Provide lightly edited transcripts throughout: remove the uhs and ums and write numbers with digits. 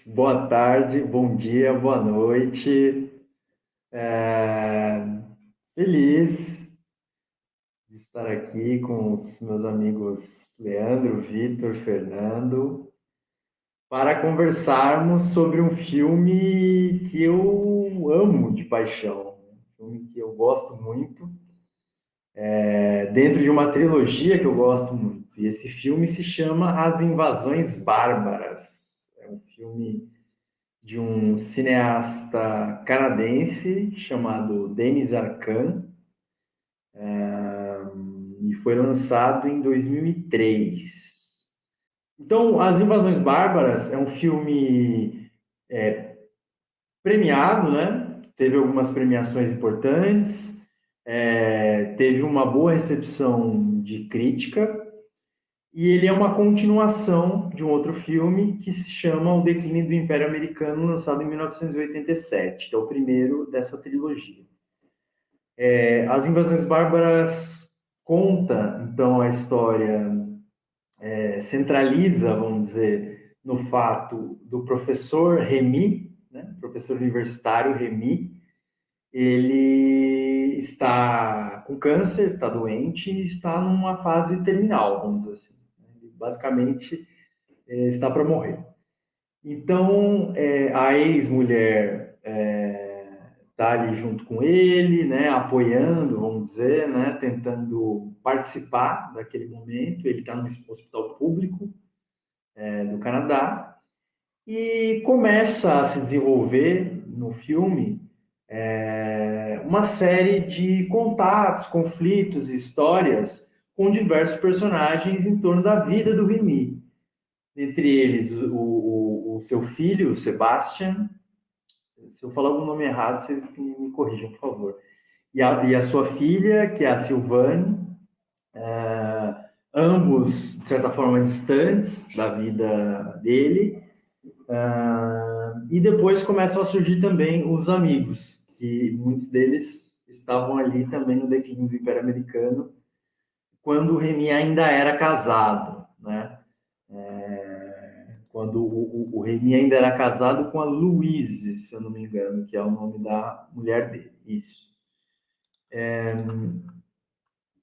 boa tarde, bom dia, boa noite. É, Feliz de estar aqui com os meus amigos Leandro, Vitor, Fernando, para conversarmos sobre um filme que eu amo de paixão, um filme que eu gosto muito, dentro de uma trilogia que eu gosto muito. E esse filme se chama As Invasões Bárbaras. É um filme de um cineasta canadense chamado Denis Arcand, e foi lançado em 2003. Então, As Invasões Bárbaras é um filme premiado, né? Teve algumas premiações importantes, teve uma boa recepção de crítica, e ele é uma continuação de um outro filme que se chama O Declínio do Império Americano, lançado em 1987, que é o primeiro dessa trilogia. As Invasões Bárbaras conta, então, a história, centraliza, vamos dizer, no fato do professor Remy, né, professor universitário Remy, ele está com câncer, está doente e está numa fase terminal, vamos dizer assim. Ele basicamente está para morrer. Então, a ex-mulher está ali junto com ele, né, apoiando, vamos dizer, né, tentando participar daquele momento. Ele está no hospital público do Canadá e começa a se desenvolver no filme uma série de contatos, conflitos, histórias com diversos personagens em torno da vida do Remy. Entre eles, o seu filho, o Sebastian. Se eu falar algum nome errado, vocês me corrijam, por favor. E a sua filha, que é a Silvane, ambos, de certa forma, distantes da vida dele. E depois começam a surgir também os amigos, que muitos deles estavam ali também no declínio do Império Americano, quando o Remy ainda era casado, né? Quando o Remy ainda era casado com a Louise, se eu não me engano, que é o nome da mulher dele. Isso.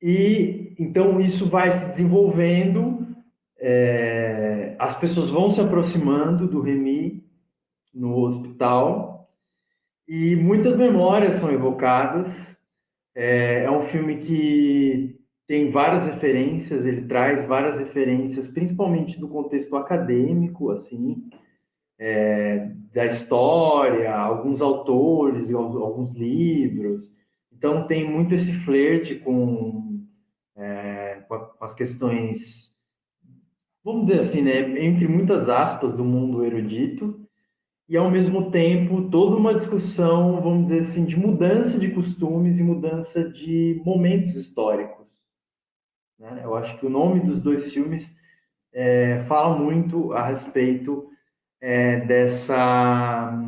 E então isso vai se desenvolvendo, as pessoas vão se aproximando do Remy no hospital e muitas memórias são evocadas. É um filme que tem várias referências, ele traz várias referências, principalmente do contexto acadêmico, assim, da história, alguns autores, alguns livros. Então tem muito esse flerte com as questões, vamos dizer assim, né, entre muitas aspas, do mundo erudito, e ao mesmo tempo toda uma discussão, vamos dizer assim, de mudança de costumes e mudança de momentos históricos, né? Eu acho que o nome dos dois filmes fala muito a respeito dessa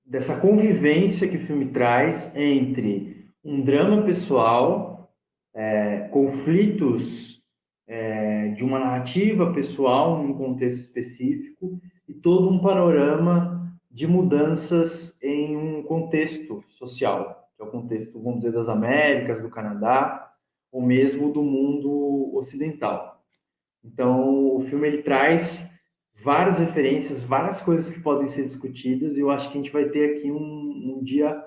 dessa convivência que o filme traz entre um drama pessoal, conflitos de uma narrativa pessoal num contexto específico e todo um panorama de mudanças em um contexto social, que é o contexto, vamos dizer, das Américas, do Canadá, ou mesmo do mundo ocidental. Então, o filme ele traz várias referências, várias coisas que podem ser discutidas, e eu acho que a gente vai ter aqui um dia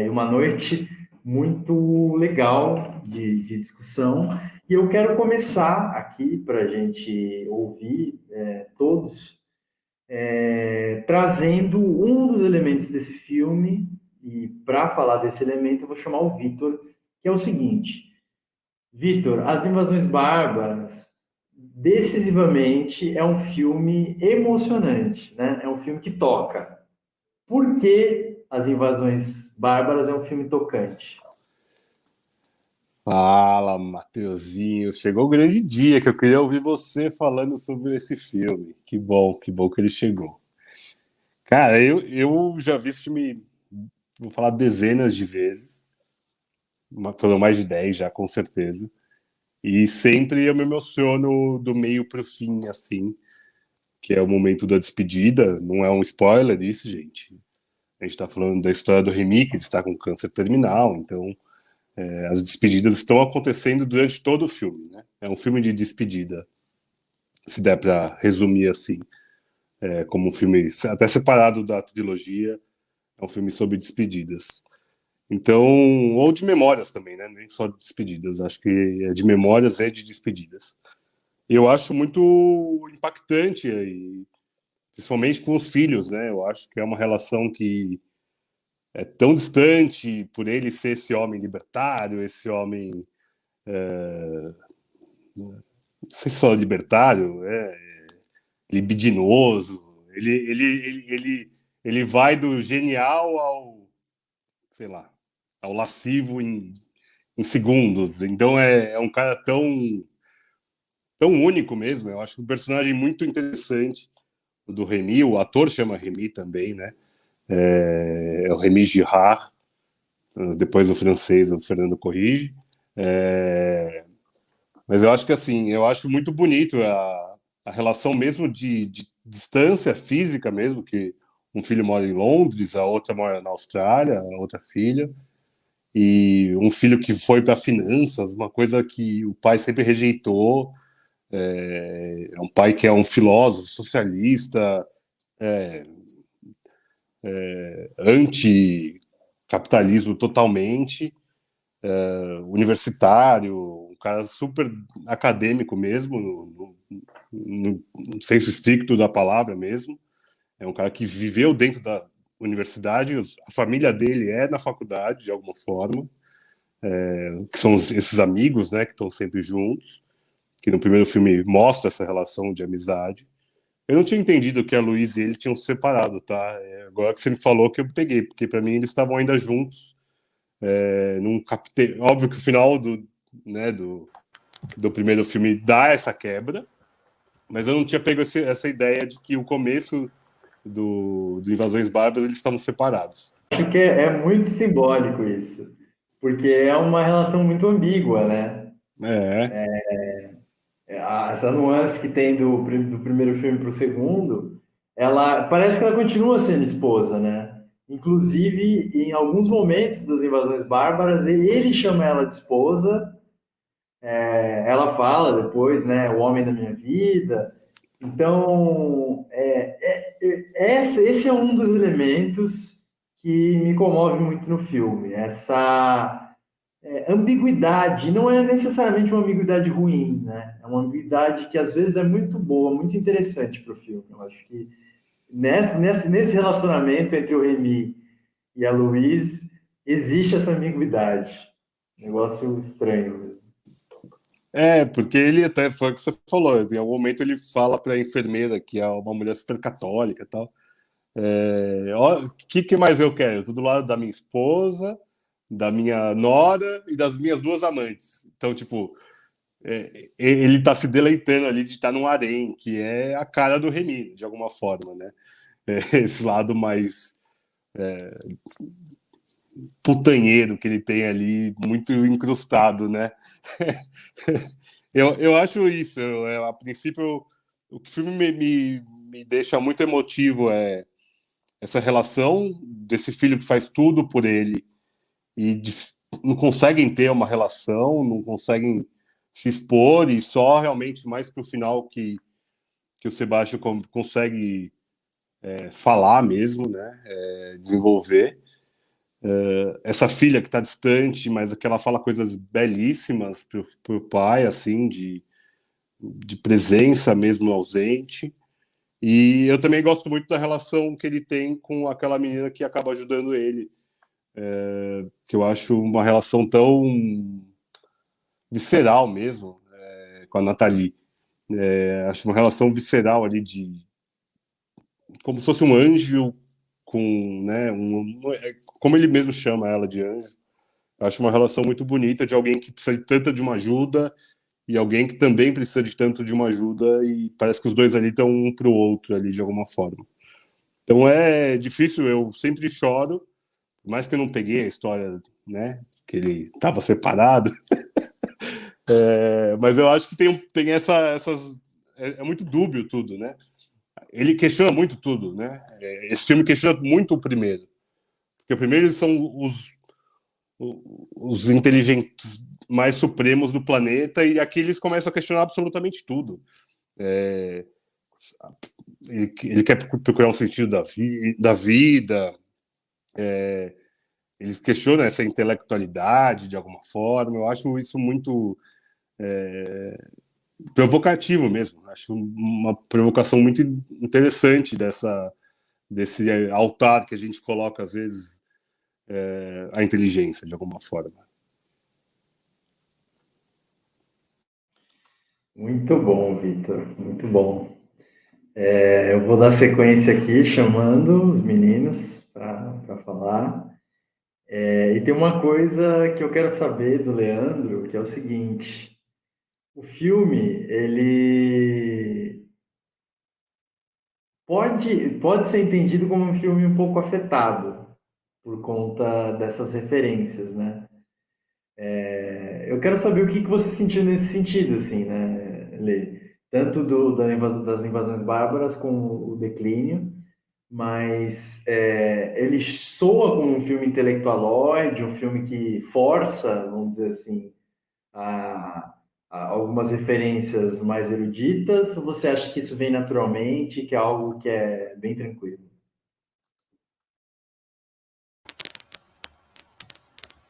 e uma noite muito legal de discussão. E eu quero começar aqui para a gente ouvir todos, trazendo um dos elementos desse filme. E para falar desse elemento, eu vou chamar o Vitor, que é o seguinte: Vitor, As Invasões Bárbaras, decisivamente, é um filme emocionante, né? É um filme que toca. Por que As Invasões Bárbaras é um filme tocante? Fala, Mateuzinho. Chegou o grande dia que eu queria ouvir você falando sobre esse filme. Que bom que ele chegou. Cara, eu já vi esse filme, vou falar dezenas de vezes, foram mais de 10 já, com certeza. E sempre eu me emociono do meio para o fim, assim, que é o momento da despedida. Não é um spoiler isso, gente. A gente está falando da história do Remy, que ele está com câncer terminal, então as despedidas estão acontecendo durante todo o filme, né? É um filme de despedida, se der para resumir assim, como um filme até separado da trilogia, é um filme sobre despedidas. Então, ou de memórias também, né? Nem só de despedidas, acho que é de memórias e de despedidas. Eu acho muito impactante, e, principalmente com os filhos, né? Eu acho que é uma relação que é tão distante por ele ser esse homem libertário, esse homem, não sei se só libertário, libidinoso. Ele vai do genial ao, sei lá, ao lascivo em segundos. Então é um cara tão único mesmo. Eu acho um personagem muito interessante, o do Remy. O ator chama Remy também, né? É o Remy Girard. Depois o francês, o Fernando corrige. Mas eu acho que assim, eu acho muito bonito a relação mesmo de distância física mesmo, que um filho mora em Londres, a outra mora na Austrália, a outra filha, e um filho que foi para finanças, uma coisa que o pai sempre rejeitou. É um pai que é um filósofo socialista, anti-capitalismo totalmente, universitário, um cara super acadêmico mesmo, no senso estricto da palavra mesmo. É um cara que viveu dentro da universidade, a família dele é na faculdade, de alguma forma, que são esses amigos, né, que estão sempre juntos, que no primeiro filme mostra essa relação de amizade. Eu não tinha entendido que a Luísa e ele tinham se separado, tá? Agora que você me falou que eu peguei, porque para mim eles estavam ainda juntos. Não captei. Óbvio que o final né, do primeiro filme dá essa quebra, mas eu não tinha pego essa ideia de que o começo do Invasões Bárbaras eles estavam separados. Acho que é muito simbólico isso, porque é uma relação muito ambígua, né? É, Essa nuance que tem do primeiro filme para o segundo, ela parece que ela continua sendo esposa, né? Inclusive, em alguns momentos das invasões bárbaras, ele chama ela de esposa, ela fala depois, né? O homem da minha vida. Então, esse é um dos elementos que me comove muito no filme, essa ambiguidade. Não é necessariamente uma ambiguidade ruim, né? É uma ambiguidade que às vezes é muito boa, muito interessante para o filme. Eu acho que nesse relacionamento entre o Remy e a Louise existe essa ambiguidade. Negócio estranho mesmo. porque ele até foi o que você falou. Em algum momento ele fala para a enfermeira que é uma mulher super católica e tal. O que mais eu quero? Tô do lado da minha esposa, da minha nora e das minhas duas amantes. Então, tipo, ele tá se deleitando ali de estar num harém, que é a cara do Remy, de alguma forma, né? Esse lado mais putanheiro que ele tem ali, muito incrustado, né? eu acho isso. A princípio, o que o filme me deixa muito emotivo é essa relação desse filho que faz tudo por ele e não conseguem ter uma relação, não conseguem se expor, e só realmente mais para o final que o Sebastião consegue falar mesmo, né? Desenvolver. Essa filha que está distante, mas que ela fala coisas belíssimas para o pai, assim, de presença mesmo ausente. E eu também gosto muito da relação que ele tem com aquela menina que acaba ajudando ele, que eu acho uma relação tão visceral mesmo, com a Nathalie. Acho uma relação visceral ali como se fosse um anjo com, né, como ele mesmo chama ela de anjo. Acho uma relação muito bonita de alguém que precisa de tanta de uma ajuda e alguém que também precisa de tanto de uma ajuda, e parece que os dois ali estão um para o outro ali de alguma forma. Então é difícil, eu sempre choro, por mais que eu não peguei a história, né, que ele estava separado, Mas eu acho que tem essas... É muito dúbio tudo, né? Ele questiona muito tudo, né? Esse filme questiona muito o primeiro. Porque o primeiro eles são os inteligentes mais supremos do planeta, e aqui eles começam a questionar absolutamente tudo. Ele quer procurar um sentido da vida, eles questionam essa intelectualidade de alguma forma. Eu acho isso muito provocativo mesmo. Acho uma provocação muito interessante desse altar que a gente coloca, às vezes, a inteligência, de alguma forma. Muito bom, Vitor, muito bom. Eu vou dar sequência aqui, chamando os meninos para falar. E tem uma coisa que eu quero saber do Leandro, que é o seguinte: o filme, ele pode ser entendido como um filme um pouco afetado por conta dessas referências, né? Eu quero saber o que você sentiu nesse sentido, assim, né, Lê? Tanto das invasões bárbaras com o declínio, mas ele soa como um filme intelectualoide, um filme que força, vamos dizer assim, a, a algumas referências mais eruditas, ou você acha que isso vem naturalmente, que é algo que é bem tranquilo?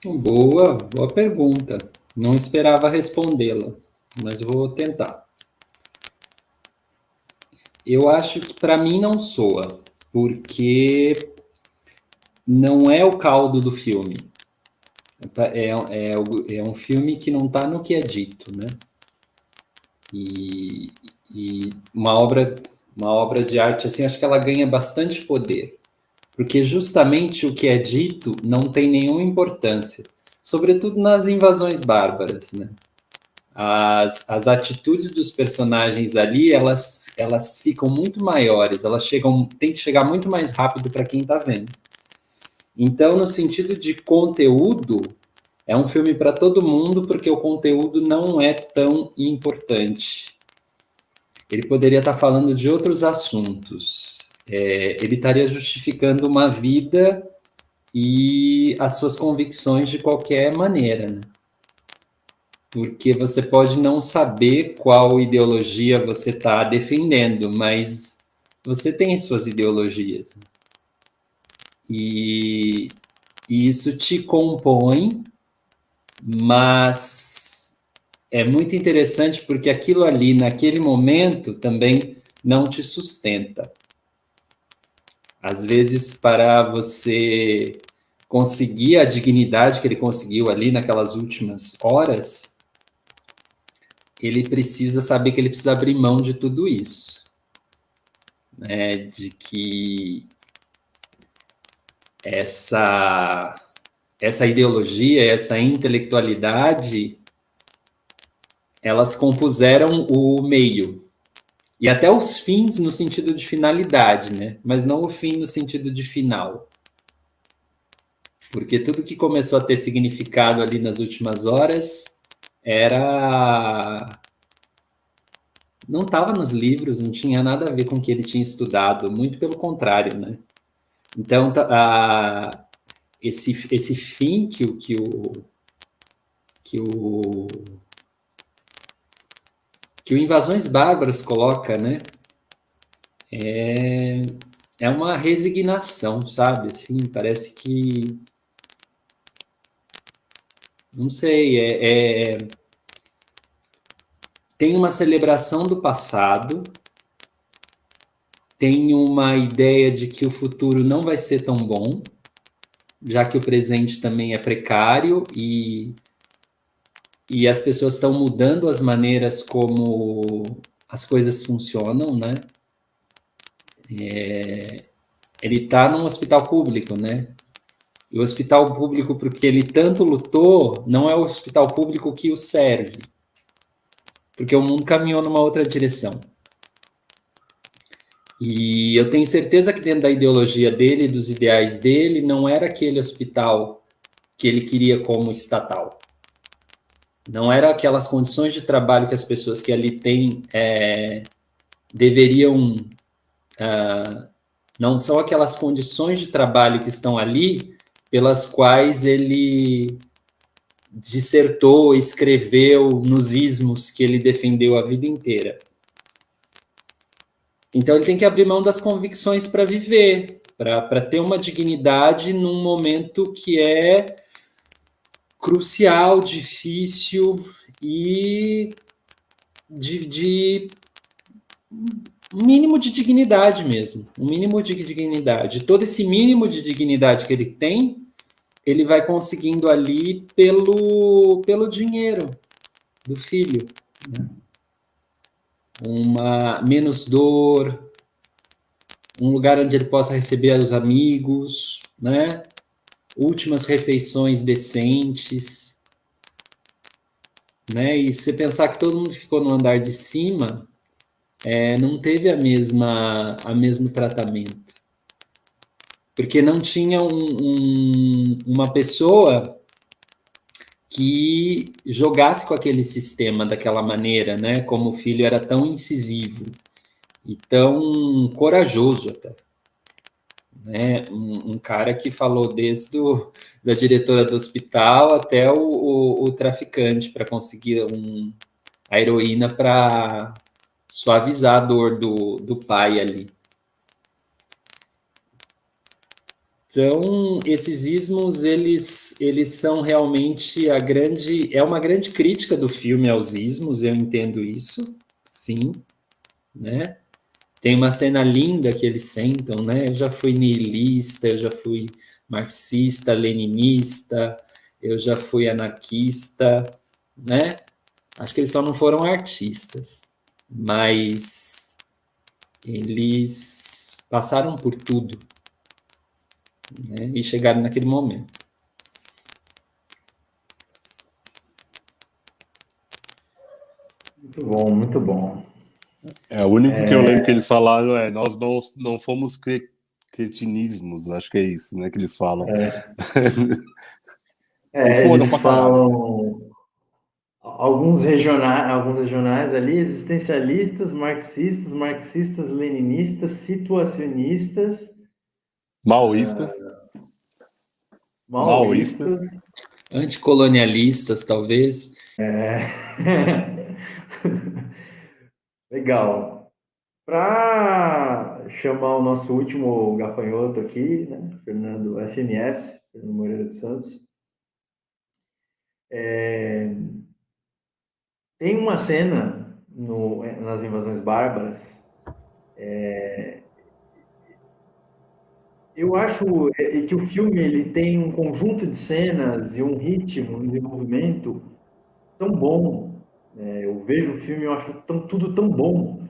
Boa pergunta. Não esperava respondê-la, mas vou tentar. Eu acho que para mim não soa, porque não é o caldo do filme. É um filme que não está no que é dito, né? E uma obra de arte, assim, acho que ela ganha bastante poder, porque justamente o que é dito não tem nenhuma importância, sobretudo nas invasões bárbaras, né? As atitudes dos personagens ali, elas ficam muito maiores, tem que chegar muito mais rápido para quem está vendo. Então, no sentido de conteúdo, é um filme para todo mundo, porque o conteúdo não é tão importante. Ele poderia estar falando de outros assuntos. Ele estaria justificando uma vida e as suas convicções de qualquer maneira, né? Porque você pode não saber qual ideologia você está defendendo, mas você tem as suas ideologias. E isso te compõe, mas é muito interessante porque aquilo ali, naquele momento, também não te sustenta. Às vezes, para você conseguir a dignidade que ele conseguiu ali naquelas últimas horas, ele precisa saber que ele precisa abrir mão de tudo isso, né? De que essa ideologia, essa intelectualidade, elas compuseram o meio. E até os fins no sentido de finalidade, né? Mas não o fim no sentido de final. Porque tudo que começou a ter significado ali nas últimas horas não estava nos livros, não tinha nada a ver com o que ele tinha estudado, muito pelo contrário, né? Então, esse fim que o Invasões Bárbaras coloca, né? É uma resignação, sabe? Assim, parece que... Não sei, tem uma celebração do passado, tem uma ideia de que o futuro não vai ser tão bom, já que o presente também é precário e as pessoas estão mudando as maneiras como as coisas funcionam, né? Ele está num hospital público, né? E o hospital público, porque ele tanto lutou, não é o hospital público que o serve, porque o mundo caminhou numa outra direção. E eu tenho certeza que dentro da ideologia dele, dos ideais dele, não era aquele hospital que ele queria como estatal. Não eram aquelas condições de trabalho que as pessoas que ali têm deveriam... não são aquelas condições de trabalho que estão ali pelas quais ele dissertou, escreveu nos ismos que ele defendeu a vida inteira. Então ele tem que abrir mão das convicções para viver, para ter uma dignidade num momento que é crucial, difícil e de um mínimo de dignidade mesmo, um mínimo de dignidade. Todo esse mínimo de dignidade que ele tem, ele vai conseguindo ali pelo dinheiro do filho, né? Menos dor, um lugar onde ele possa receber os amigos, né? Últimas refeições decentes, né? E você pensar que todo mundo ficou no andar de cima, não teve a mesmo tratamento, porque não tinha uma pessoa que jogasse com aquele sistema daquela maneira, né? Como o filho era tão incisivo e tão corajoso até, né? Um cara que falou desde da diretora do hospital até o traficante para conseguir a heroína para suavizar a dor do pai ali. Então, esses ismos, eles são realmente é uma grande crítica do filme aos ismos, eu entendo isso, sim, né? Tem uma cena linda que eles sentam, né? Eu já fui nihilista, eu já fui marxista, leninista, eu já fui anarquista, né? Acho que eles só não foram artistas, mas eles passaram por tudo, né? E chegaram naquele momento. Muito bom, muito bom. O único que eu lembro que eles falaram nós não fomos cretinismos, acho que é isso, né, que eles falam. Não foram Eles pra caralho. falam alguns regionais ali, existencialistas, marxistas, leninistas, situacionistas, Maoístas. maoístas. Anticolonialistas, talvez. Legal. Para chamar o nosso último gafanhoto aqui, né? Fernando FMS, Fernando Moreira dos Santos. Tem uma cena nas Invasões Bárbaras. Eu acho que o filme ele tem um conjunto de cenas e um ritmo, um desenvolvimento tão bom. Eu vejo o filme e eu acho tudo tão bom,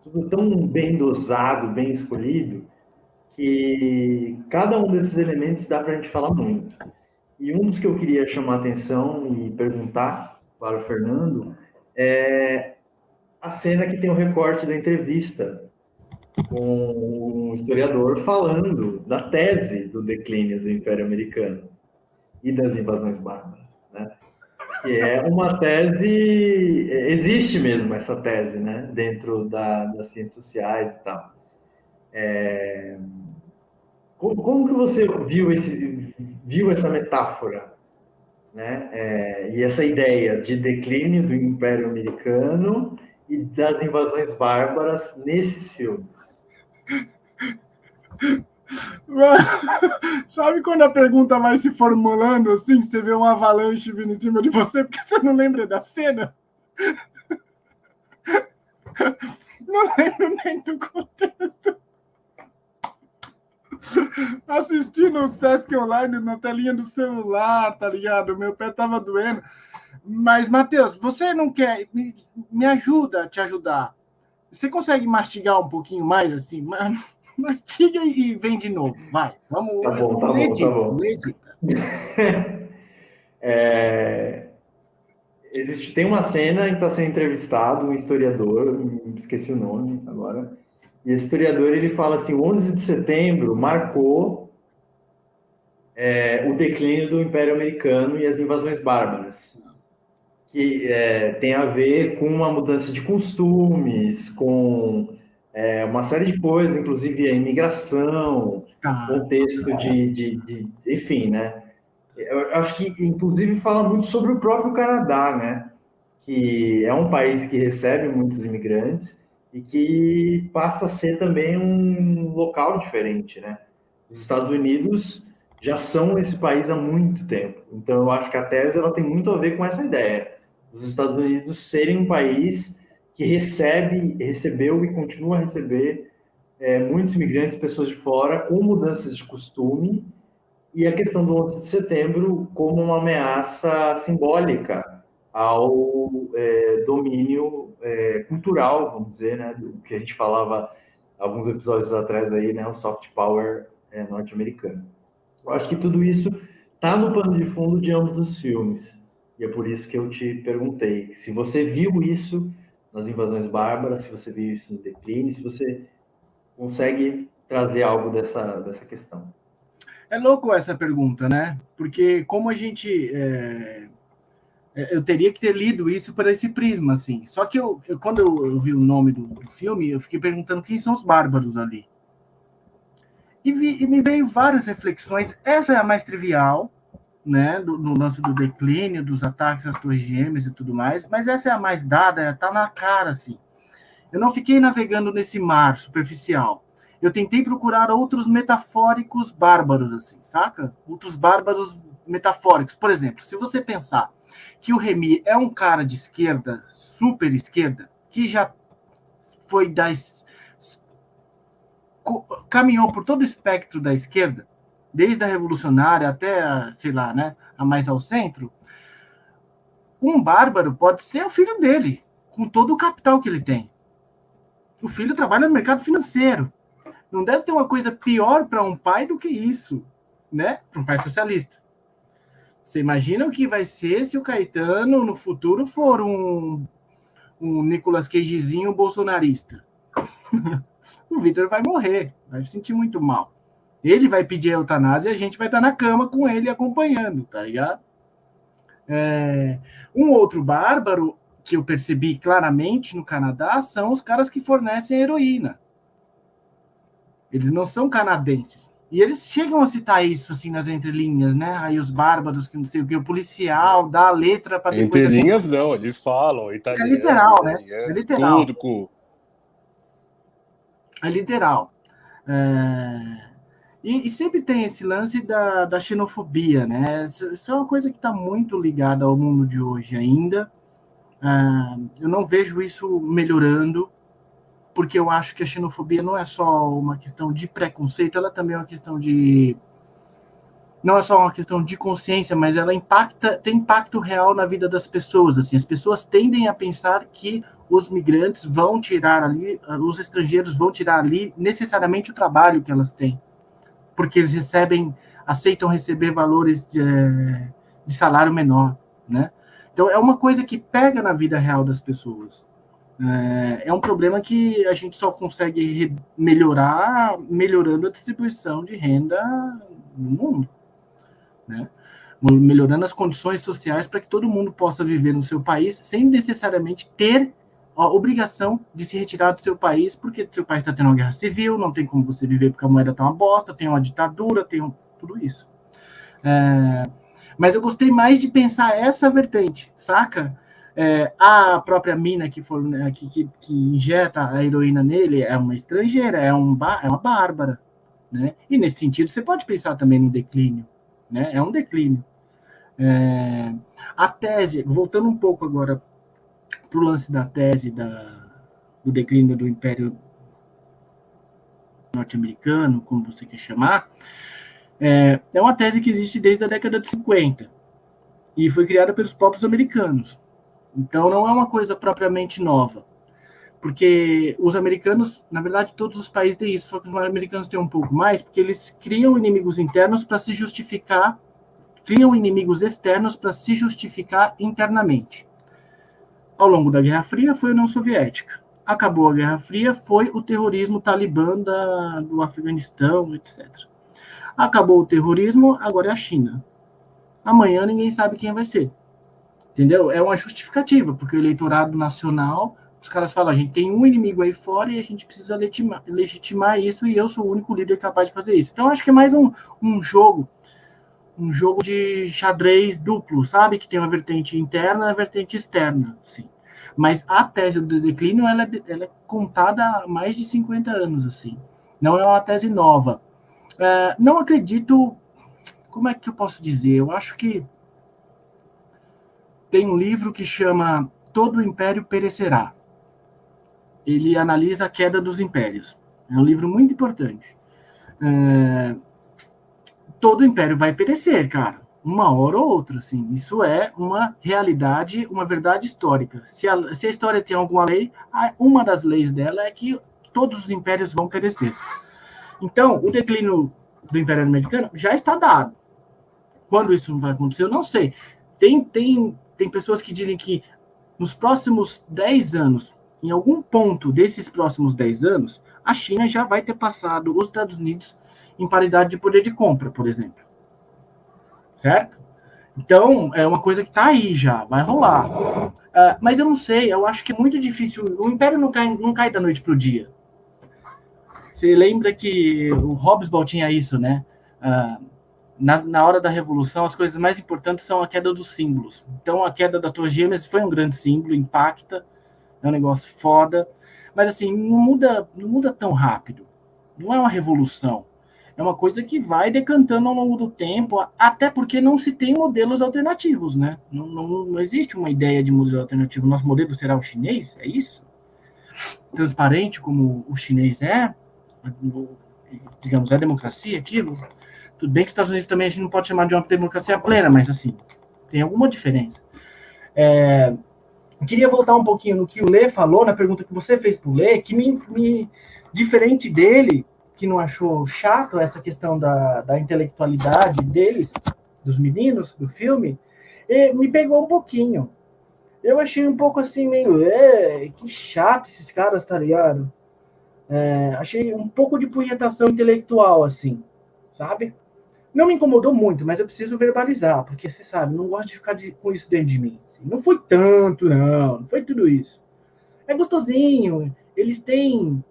tudo tão bem dosado, bem escolhido, que cada um desses elementos dá para a gente falar muito. E um dos que eu queria chamar a atenção e perguntar para o Fernando é a cena que tem o recorte da entrevista com um historiador falando da tese do declínio do Império Americano e das invasões bárbaras, né? Que é uma tese, existe mesmo essa tese, né? Dentro das ciências sociais e tal. Como que você viu essa metáfora, né? E essa ideia de declínio do Império Americano e das invasões bárbaras nesses filmes? Sabe quando a pergunta vai se formulando assim, você vê um avalanche vindo em cima de você porque você não lembra da cena? Não lembro nem do contexto. Assistindo o Sesc Online na telinha do celular, tá ligado? Meu pé tava doendo. Mas, Matheus, você não quer... Me ajuda a te ajudar. Você consegue mastigar um pouquinho mais, assim? Mastiga e vem de novo. Vai, vamos. Tá bom. Tem uma cena em que está sendo entrevistado um historiador, esqueci o nome agora, e esse historiador ele fala assim, o 11 de setembro marcou o declínio do Império Americano e as invasões bárbaras. que tem a ver com uma mudança de costumes, com uma série de coisas, inclusive a imigração, Tá. contexto enfim, né? Eu acho que, inclusive, fala muito sobre o próprio Canadá, né? Que é um país que recebe muitos imigrantes e que passa a ser também um local diferente, né? Os Estados Unidos já são esse país há muito tempo. Então, eu acho que a tese ela tem muito a ver com essa ideia. Os Estados Unidos serem um país que recebeu e continua a receber muitos imigrantes, pessoas de fora, com mudanças de costume, e a questão do 11 de setembro como uma ameaça simbólica ao domínio cultural, vamos dizer, né, do que a gente falava alguns episódios atrás aí, né, o soft power norte-americano. Eu acho que tudo isso está no pano de fundo de ambos os filmes. E é por isso que eu te perguntei se você viu isso nas Invasões Bárbaras, se você viu isso no Declínio, se você consegue trazer algo dessa questão. É louco essa pergunta, né? Porque como a gente... eu teria que ter lido isso por esse prisma, assim. Só que quando eu vi o nome do filme, eu fiquei perguntando quem são os bárbaros ali. E me veio várias reflexões. Essa é a mais trivial, né? No lance do declínio, dos ataques às torres gêmeas e tudo mais. Mas essa é a mais dada, tá na cara, assim. Eu não fiquei navegando nesse mar superficial. Eu tentei procurar outros metafóricos bárbaros, assim, saca? Outros bárbaros metafóricos. Por exemplo, se você pensar que o Remy é um cara de esquerda, super esquerda, que já foi caminhou por todo o espectro da esquerda, desde a revolucionária até, sei lá, né, a mais ao centro, um bárbaro pode ser o filho dele, com todo o capital que ele tem. O filho trabalha no mercado financeiro. Não deve ter uma coisa pior para um pai do que isso, né? Para um pai socialista. Você imagina o que vai ser se o Caetano, no futuro, for um Nicolas Cagezinho bolsonarista? O Vitor vai morrer, vai se sentir muito mal. Ele vai pedir a eutanásia e a gente vai estar na cama com ele acompanhando, tá ligado? Um outro bárbaro que eu percebi claramente no Canadá são os caras que fornecem heroína. Eles não são canadenses. E eles chegam a citar isso, assim, nas entrelinhas, né? Aí os bárbaros, que não sei o que, o policial dá a letra para depois... Entre linhas, não, eles falam italiano, é literal, né? É literal. turco. É literal. E sempre tem esse lance da xenofobia, né? Isso é uma coisa que está muito ligada ao mundo de hoje ainda. Eu não vejo isso melhorando, porque eu acho que a xenofobia não é só uma questão de preconceito, ela também é uma questão de... Não é só uma questão de consciência, mas ela tem impacto real na vida das pessoas. Assim, as pessoas tendem a pensar que os migrantes vão tirar ali, os estrangeiros vão tirar ali necessariamente o trabalho que elas têm, porque eles aceitam receber valores de salário menor, né? Então é uma coisa que pega na vida real das pessoas. É um problema que a gente só consegue melhorar melhorando a distribuição de renda no mundo, né? Melhorando as condições sociais para que todo mundo possa viver no seu país sem necessariamente ter a obrigação de se retirar do seu país, porque seu país está tendo uma guerra civil, não tem como você viver porque a moeda está uma bosta, tem uma ditadura, tudo isso. Mas eu gostei mais de pensar essa vertente, saca? A própria mina que injeta a heroína nele é uma estrangeira, é uma bárbara, né? E nesse sentido você pode pensar também no declínio, né? É um declínio. A tese, voltando um pouco agora para o lance da tese do declínio do Império norte-americano, como você quer chamar, é uma tese que existe desde a década de 50 e foi criada pelos próprios americanos. Então não é uma coisa propriamente nova, porque os americanos, na verdade todos os países têm isso, só que os americanos têm um pouco mais, porque eles criam inimigos internos para se justificar, criam inimigos externos para se justificar internamente. Ao longo da Guerra Fria foi a União Soviética. Acabou a Guerra Fria, foi o terrorismo talibã do Afeganistão, etc. Acabou o terrorismo, agora é a China. Amanhã ninguém sabe quem vai ser. Entendeu? É uma justificativa, porque o eleitorado nacional, os caras falam, a gente tem um inimigo aí fora e a gente precisa legitimar isso e eu sou o único líder capaz de fazer isso. Então, acho que é mais um jogo de xadrez duplo, sabe? Que tem uma vertente interna e uma vertente externa, sim. Mas a tese do declínio, ela é contada há mais de 50 anos, assim. Não é uma tese nova. Não acredito... Como é que eu posso dizer? Eu acho que tem um livro que chama Todo Império Perecerá. Ele analisa a queda dos impérios. É um livro muito importante. Todo império vai perecer, cara. Uma hora ou outra, assim. Isso é uma realidade, uma verdade histórica. Se a história tem alguma lei, uma das leis dela é que todos os impérios vão perecer. Então, o declínio do Império Americano já está dado. Quando isso vai acontecer, eu não sei. Tem pessoas que dizem que nos próximos 10 anos, em algum ponto desses próximos 10 anos, a China já vai ter passado os Estados Unidos em paridade de poder de compra, por exemplo. Certo? Então, é uma coisa que está aí já, vai rolar. Mas eu não sei, eu acho que é muito difícil. O Império não cai da noite para o dia. Você lembra que o Hobsbawm tinha isso, né? Na hora da Revolução, as coisas mais importantes são a queda dos símbolos. Então, a queda das Torres Gêmeas foi um grande símbolo, impacta, é um negócio foda, mas assim, não muda tão rápido. Não é uma revolução. É uma coisa que vai decantando ao longo do tempo, até porque não se tem modelos alternativos, né? Não existe uma ideia de modelo alternativo. Nosso modelo será o chinês? É isso? Transparente como o chinês é? Digamos, é democracia aquilo? Tudo bem que os Estados Unidos também a gente não pode chamar de uma democracia plena, mas assim, tem alguma diferença. Queria voltar um pouquinho no que o Lê falou, na pergunta que você fez para o Lê, que diferente dele, que não achou chato essa questão da intelectualidade deles, dos meninos, do filme, me pegou um pouquinho. Eu achei um pouco assim, meio, que chato esses caras, tá ligado? Achei um pouco de punhetação intelectual, assim, sabe? Não me incomodou muito, mas eu preciso verbalizar, porque você sabe, não gosto de ficar com isso dentro de mim. Assim. Não foi tanto, não foi tudo isso. É gostosinho, eles têm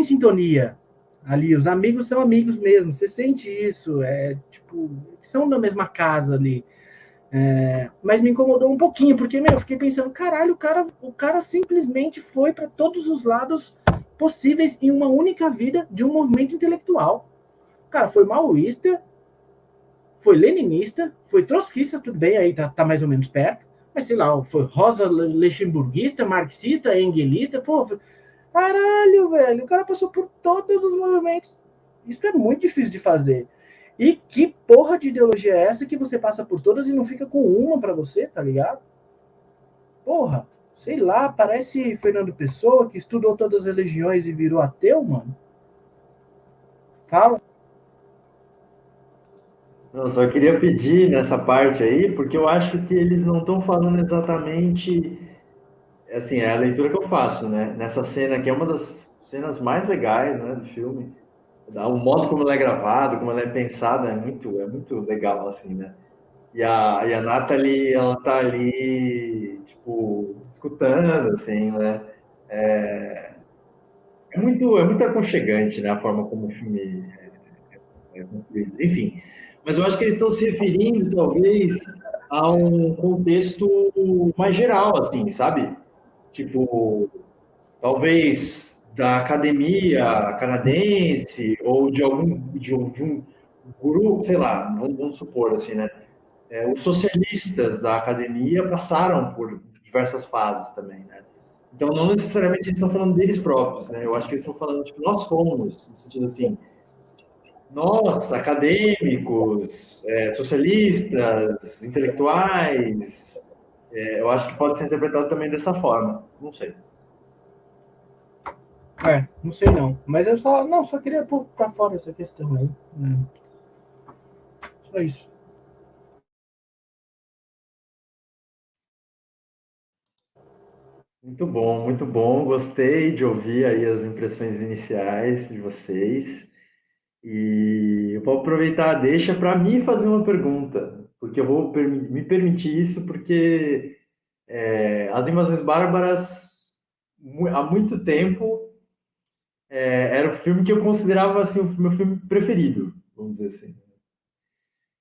sintonia ali, os amigos são amigos mesmo, você sente isso, tipo, são da mesma casa ali. Mas me incomodou um pouquinho, porque, eu fiquei pensando, caralho, o cara simplesmente foi para todos os lados possíveis em uma única vida de um movimento intelectual. O cara foi maoísta, foi leninista, foi trotskista, tudo bem, aí tá mais ou menos perto, mas sei lá, foi rosa luxemburguista, marxista, enguelista, pô, caralho, velho, o cara passou por todos os movimentos. Isso é muito difícil de fazer. E que porra de ideologia é essa que você passa por todas e não fica com uma pra você, tá ligado? Porra, sei lá, parece Fernando Pessoa, que estudou todas as religiões e virou ateu, mano. Fala. Eu só queria pedir nessa parte aí, porque eu acho que eles não estão falando exatamente. Assim, é a leitura que eu faço, né? Nessa cena, que é uma das cenas mais legais, né, do filme. O modo como ela é gravada, como ela é pensada, é muito legal, assim, né? E a Natalie, ela tá ali, tipo, escutando, assim, né? É muito aconchegante, né? A forma como o filme é concluído. Enfim, mas eu acho que eles estão se referindo, talvez, a um contexto mais geral, assim, sabe? Tipo, talvez da academia canadense ou de um grupo, sei lá, vamos supor assim, né? Os socialistas da academia passaram por diversas fases também, né? Então, não necessariamente eles estão falando deles próprios, né? Eu acho que eles estão falando, tipo, nós fomos, no sentido assim, nós, acadêmicos, socialistas, intelectuais, eu acho que pode ser interpretado também dessa forma. Não sei. Não sei não. Mas eu só queria pôr pra fora essa questão aí. Só isso. Muito bom, muito bom. Gostei de ouvir aí as impressões iniciais de vocês. E eu vou aproveitar a deixa para mim fazer uma pergunta. porque eu vou me permitir isso, porque As Invasões Bárbaras, há muito tempo, era o filme que eu considerava assim, o meu filme preferido, vamos dizer assim.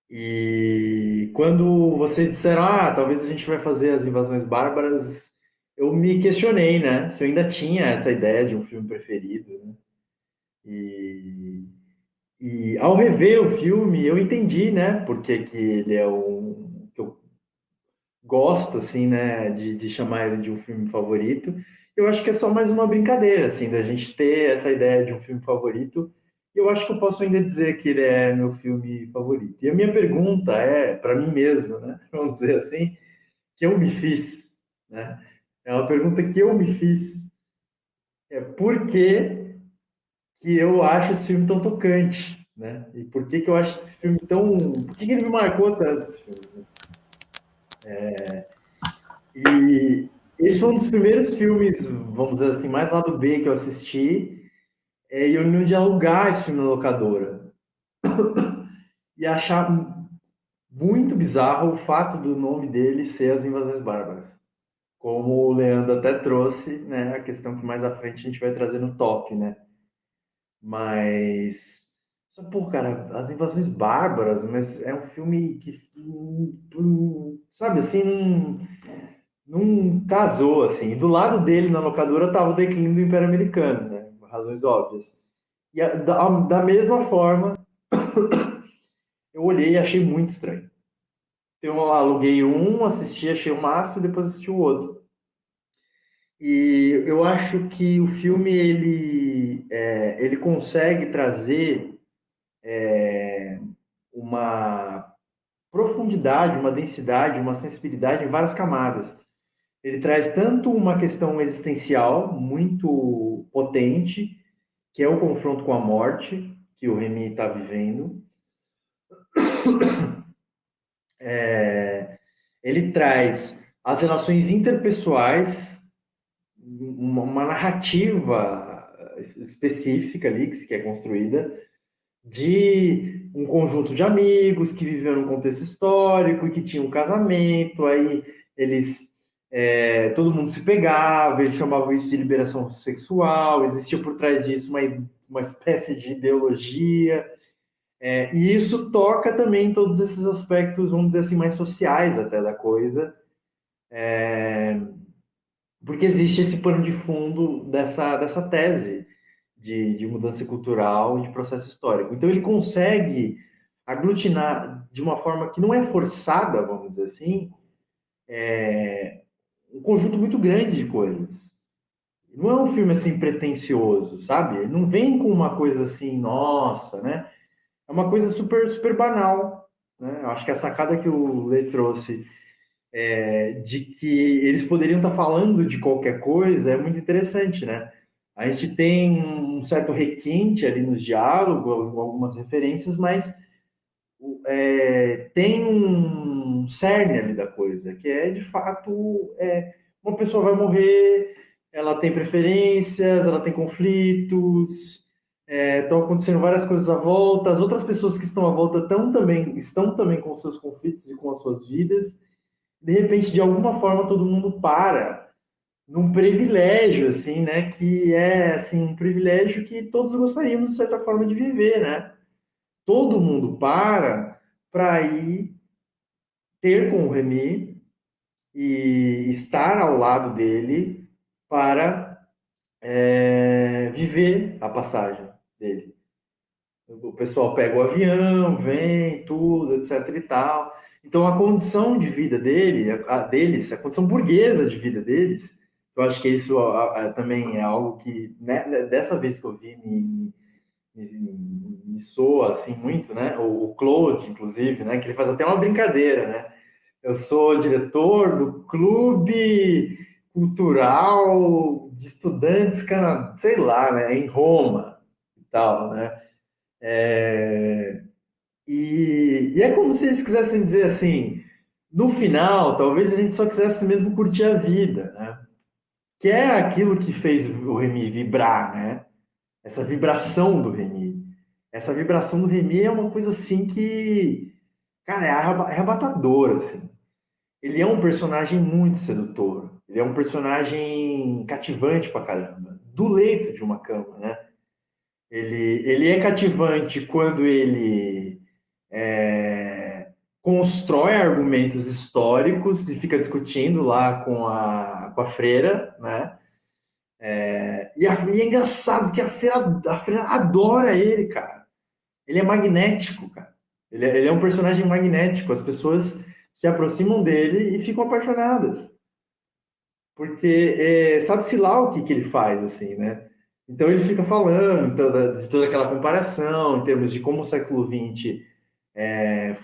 E quando vocês disseram, talvez a gente vai fazer As Invasões Bárbaras, eu me questionei, né? Se eu ainda tinha essa ideia de um filme preferido, né? E ao rever o filme, eu entendi, né? Porque que ele é que eu gosto, assim, né? De chamar ele de um filme favorito. Eu acho que é só mais uma brincadeira, assim, da gente ter essa ideia de um filme favorito. E eu acho que eu posso ainda dizer que ele é meu filme favorito. E a minha pergunta é, para mim mesmo, né? Vamos dizer assim, que eu me fiz, né? É uma pergunta que eu me fiz. É por que eu acho esse filme tão tocante, né? E por que eu acho esse filme tão... Por que ele me marcou tanto, esse filme? E esse foi um dos primeiros filmes, vamos dizer assim, mais lado B que eu assisti, e eu lembro de alugar esse filme na locadora. E achar muito bizarro o fato do nome dele ser As Invasões Bárbaras. Como o Leandro até trouxe, né? A questão que mais à frente a gente vai trazer no top, né? Mas... Pô, cara, As Invasões Bárbaras, mas é um filme que, sabe, assim, não casou, assim. E do lado dele, na locadora, tava o declínio do Império Americano, né? Por razões óbvias. E da mesma forma, eu olhei e achei muito estranho. Eu aluguei um, assisti, achei o máximo, depois assisti o outro. E eu acho que o filme, ele consegue trazer uma profundidade, uma densidade, uma sensibilidade em várias camadas. Ele traz tanto uma questão existencial muito potente, que é o confronto com a morte que o Remy está vivendo. Ele traz as relações interpessoais, uma narrativa específica ali que é construída, de um conjunto de amigos que viveram num contexto histórico e que tinham um casamento, aí eles todo mundo se pegava, eles chamavam isso de liberação sexual, existia por trás disso uma espécie de ideologia, e isso toca também todos esses aspectos, vamos dizer assim, mais sociais até da coisa, porque existe esse pano de fundo dessa tese de mudança cultural e de processo histórico. Então ele consegue aglutinar de uma forma que não é forçada, vamos dizer assim, um conjunto muito grande de coisas. Não é um filme assim pretensioso, sabe? Ele não vem com uma coisa assim, nossa, né? É uma coisa super, super banal, né? Eu acho que a sacada que o Lê trouxe de que eles poderiam estar falando de qualquer coisa é muito interessante, né? A gente tem um certo requinte ali nos diálogos, algumas referências, mas tem um cerne ali da coisa, que é, de fato, uma pessoa vai morrer, ela tem preferências, ela tem conflitos, estão acontecendo várias coisas à volta, as outras pessoas que estão à volta estão também com seus conflitos e com as suas vidas. De repente, de alguma forma, todo mundo para num privilégio, assim, né? Que é, assim, um privilégio que todos gostaríamos, de certa forma, de viver, né? Todo mundo para ir ter com o Remy e estar ao lado dele para viver a passagem dele. O pessoal pega o avião, vem, tudo, etc e tal. Então, a condição de vida deles, a condição burguesa de vida deles, eu acho que isso também é algo que, né, dessa vez que eu vi, me soa assim muito, né? O Claude, inclusive, né? Que ele faz até uma brincadeira, né? Eu sou diretor do clube cultural de estudantes, sei lá, né? Em Roma e tal, né? E é como se eles quisessem dizer assim, no final, talvez a gente só quisesse mesmo curtir a vida, né? Que é aquilo que fez o Remy vibrar, né? Essa vibração do Remy. Essa vibração do Remy é uma coisa assim que cara, é arrebatador, assim. Ele é um personagem muito sedutor. Ele é um personagem cativante pra caramba. Do leito de uma cama, né? Ele é cativante quando ele constrói argumentos históricos e fica discutindo lá com a freira, né? E é engraçado que a freira adora ele, cara. Ele é magnético, cara. Ele é um personagem magnético. As pessoas se aproximam dele e ficam apaixonadas. Porque sabe-se lá o que ele faz, assim, né? Então ele fica falando de toda aquela comparação em termos de como o século XX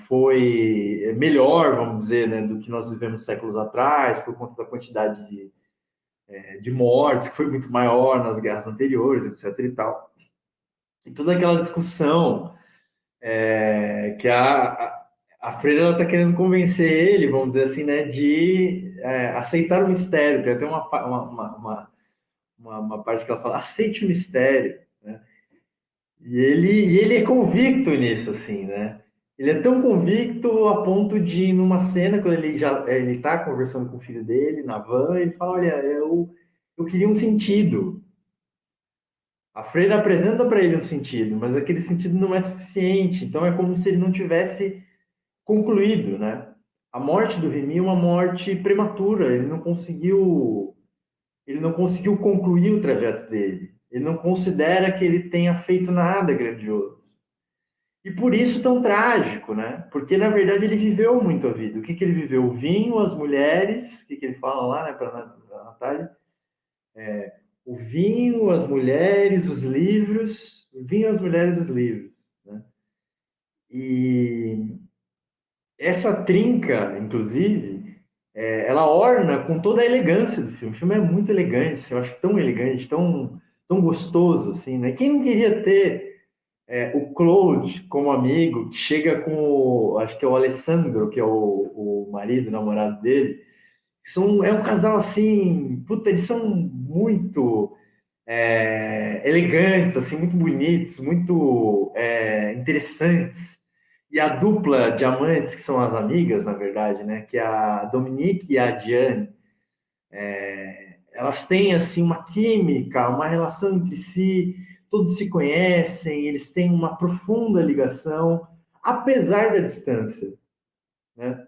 foi melhor, vamos dizer, né, do que nós vivemos séculos atrás, por conta da quantidade de mortes, que foi muito maior nas guerras anteriores, etc. e tal. E toda aquela discussão que a freira está querendo convencer ele, vamos dizer assim, né, de aceitar o mistério. Tem até uma parte que ela fala, aceite o mistério, né? E ele é convicto nisso, assim, né? Ele é tão convicto a ponto de, numa cena, quando ele está conversando com o filho dele, na van, ele fala, olha, eu queria um sentido. A freira apresenta para ele um sentido, mas aquele sentido não é suficiente. Então é como se ele não tivesse concluído, né? A morte do Remy é uma morte prematura. Ele não conseguiu concluir o trajeto dele. Ele não considera que ele tenha feito nada grandioso. E por isso tão trágico, né? Porque, na verdade, ele viveu muito a vida. O que ele viveu? O vinho, as mulheres, o que ele fala lá, né, para a Natália? O vinho, as mulheres, os livros. O vinho, as mulheres, os livros. Né? E essa trinca, inclusive, ela orna com toda a elegância do filme. O filme é muito elegante, eu acho tão elegante, tão gostoso, assim, né? Quem não queria ter o Claude como amigo, que chega com acho que é o Alessandro, que é o marido, o namorado dele, é um casal assim, puta, eles são muito elegantes, assim, muito bonitos, muito interessantes. E a dupla de amantes, que são as amigas, na verdade, né? Que é a Dominique e a Diane, elas têm assim uma química, uma relação entre si, todos se conhecem, eles têm uma profunda ligação, apesar da distância, né?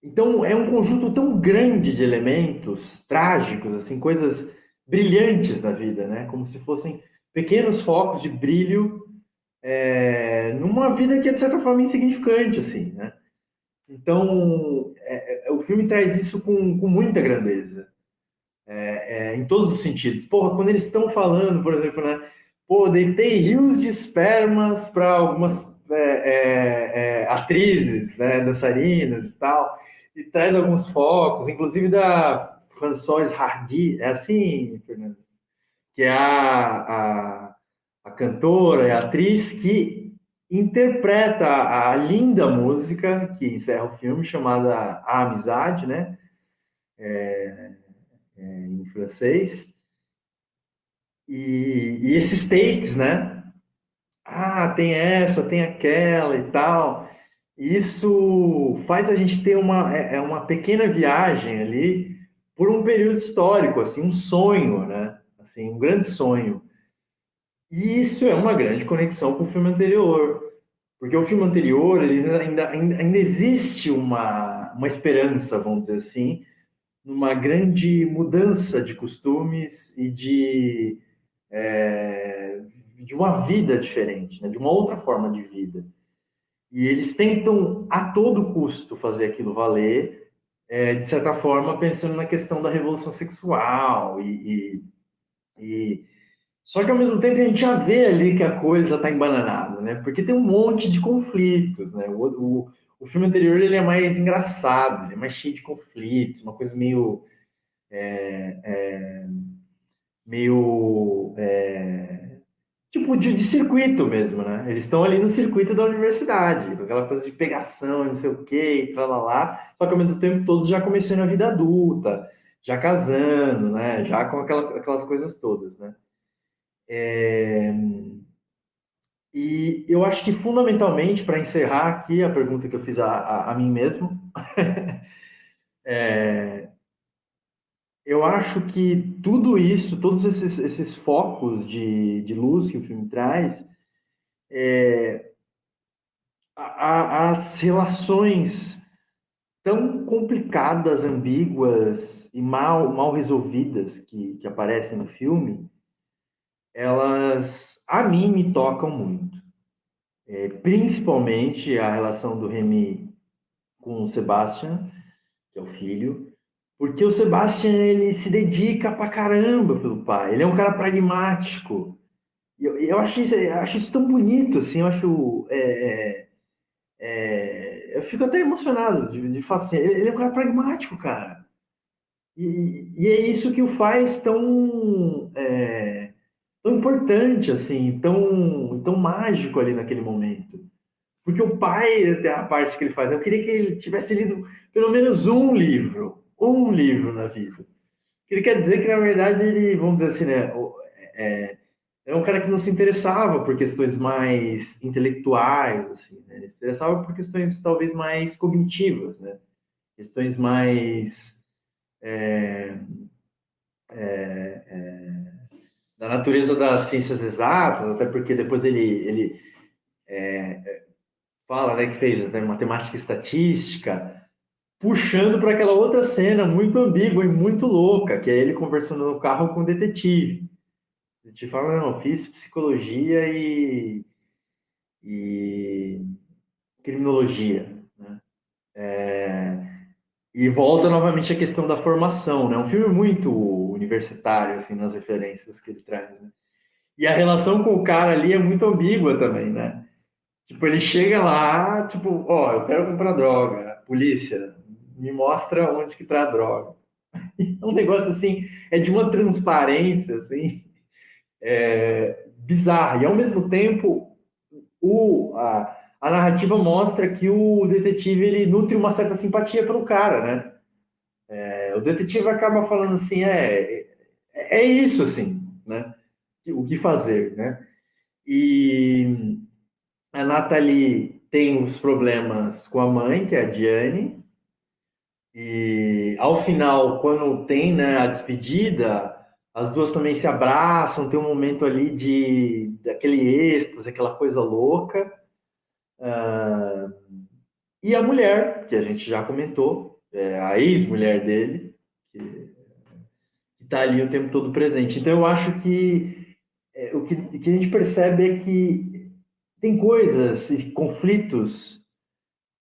Então é um conjunto tão grande de elementos trágicos, assim, coisas brilhantes na vida, né? Como se fossem pequenos focos de brilho numa vida que é de certa forma insignificante, assim, né? Então o filme traz isso com muita grandeza. Em todos os sentidos. Porra, quando eles estão falando, por exemplo, né? Pô, deitei rios de espermas para algumas atrizes, né? Dançarinas e tal, e traz alguns focos, inclusive da Françoise Hardy, é assim, Fernando? Que é a cantora, a atriz que interpreta a linda música que encerra o filme, chamada A Amizade, né? Em francês. E esses takes, né? Ah, tem essa, tem aquela e tal. Isso faz a gente ter uma pequena viagem ali por um período histórico, assim, um sonho, né? Assim, um grande sonho. E isso é uma grande conexão com o filme anterior, porque o filme anterior, eles ainda existe uma esperança, vamos dizer assim, numa grande mudança de costumes e de uma vida diferente, né? De uma outra forma de vida. E eles tentam a todo custo fazer aquilo valer, de certa forma, pensando na questão da revolução sexual. Só que, ao mesmo tempo, a gente já vê ali que a coisa está embananada, né? Porque tem um monte de conflitos, né? O filme anterior ele é mais engraçado, ele é mais cheio de conflitos, uma coisa meio tipo de circuito mesmo, né? Eles estão ali no circuito da universidade, com aquela coisa de pegação, não sei o quê, e lá. Só que ao mesmo tempo todos já começando a vida adulta, já casando, né? Já com aquelas coisas todas, né? E eu acho que, fundamentalmente, para encerrar aqui a pergunta que eu fiz a mim mesmo, eu acho que tudo isso, todos esses focos de luz que o filme traz, as relações tão complicadas, ambíguas e mal resolvidas que aparecem no filme, elas, a mim, me tocam muito. Principalmente a relação do Remy com o Sebastian, que é o filho, porque o Sebastian, ele se dedica pra caramba pelo pai, ele é um cara pragmático, e eu acho isso tão bonito, assim, eu acho... eu fico até emocionado de falar assim, ele é um cara pragmático, cara. E é isso que o faz tão importante, assim, tão mágico ali naquele momento. Porque o pai, até a parte que ele faz, eu queria que ele tivesse lido pelo menos um livro na vida. Ele quer dizer que, na verdade, ele, vamos dizer assim, né, é um cara que não se interessava por questões mais intelectuais, assim, né? Ele se interessava por questões talvez mais cognitivas, né? Questões mais da natureza das ciências exatas, até porque depois ele fala, né, que fez, né, matemática e estatística, puxando para aquela outra cena muito ambígua e muito louca, que é ele conversando no carro com o detetive. O detetive fala, não, fiz psicologia e criminologia, né? E volta novamente a questão da formação, né? Um filme muito universitário, assim, nas referências que ele traz, né? E a relação com o cara ali é muito ambígua também, né? Tipo, ele chega lá, tipo, ó, eu quero comprar droga, polícia, me mostra onde que tá a droga. É um negócio assim, é de uma transparência, assim, bizarra. E ao mesmo tempo, a narrativa mostra que o detetive ele nutre uma certa simpatia pelo cara, né? O detetive acaba falando assim, é isso, assim, né? O que fazer, né? E a Nathalie tem os problemas com a mãe, que é a Diane, e ao final, quando tem, né, a despedida, as duas também se abraçam, tem um momento ali daquele êxtase, aquela coisa louca. E a mulher, que a gente já comentou, a ex-mulher dele, que está ali o tempo todo presente. Então eu acho que que a gente percebe é que tem coisas e conflitos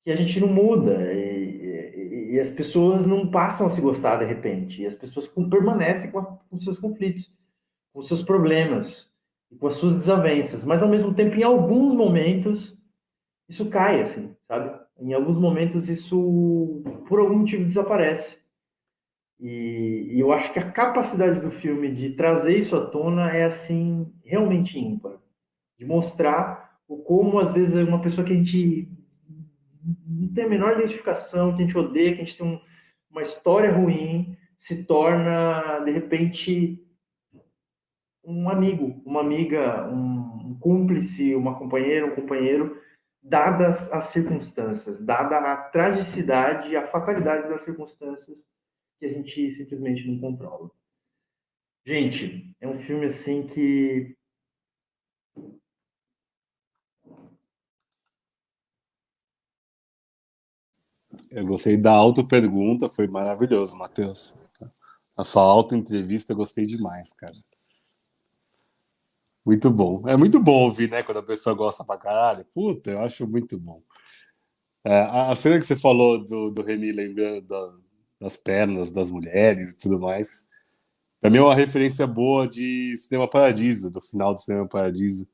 que a gente não muda e as pessoas não passam a se gostar de repente e as pessoas permanecem com seus conflitos, com seus problemas e com as suas desavenças, mas ao mesmo tempo em alguns momentos isso cai assim, sabe? Em alguns momentos isso por algum motivo desaparece e eu acho que a capacidade do filme de trazer isso à tona é assim realmente ímpar, de mostrar o como às vezes é uma pessoa que a gente não tem a menor identificação, que a gente odeia, que a gente tem uma história ruim, se torna, de repente, um amigo, uma amiga, um cúmplice, uma companheira, um companheiro, dadas as circunstâncias, dada a tragicidade e a fatalidade das circunstâncias que a gente simplesmente não controla. Gente, é um filme assim que Eu gostei da auto-pergunta, foi maravilhoso, Matheus. A sua auto-entrevista eu gostei demais, cara. Muito bom. É muito bom ouvir, né, quando a pessoa gosta pra caralho. Puta, eu acho muito bom. A cena que você falou do Remy lembrando das pernas das mulheres e tudo mais, pra mim é uma referência boa de Cinema Paradiso, do final do Cinema Paradiso,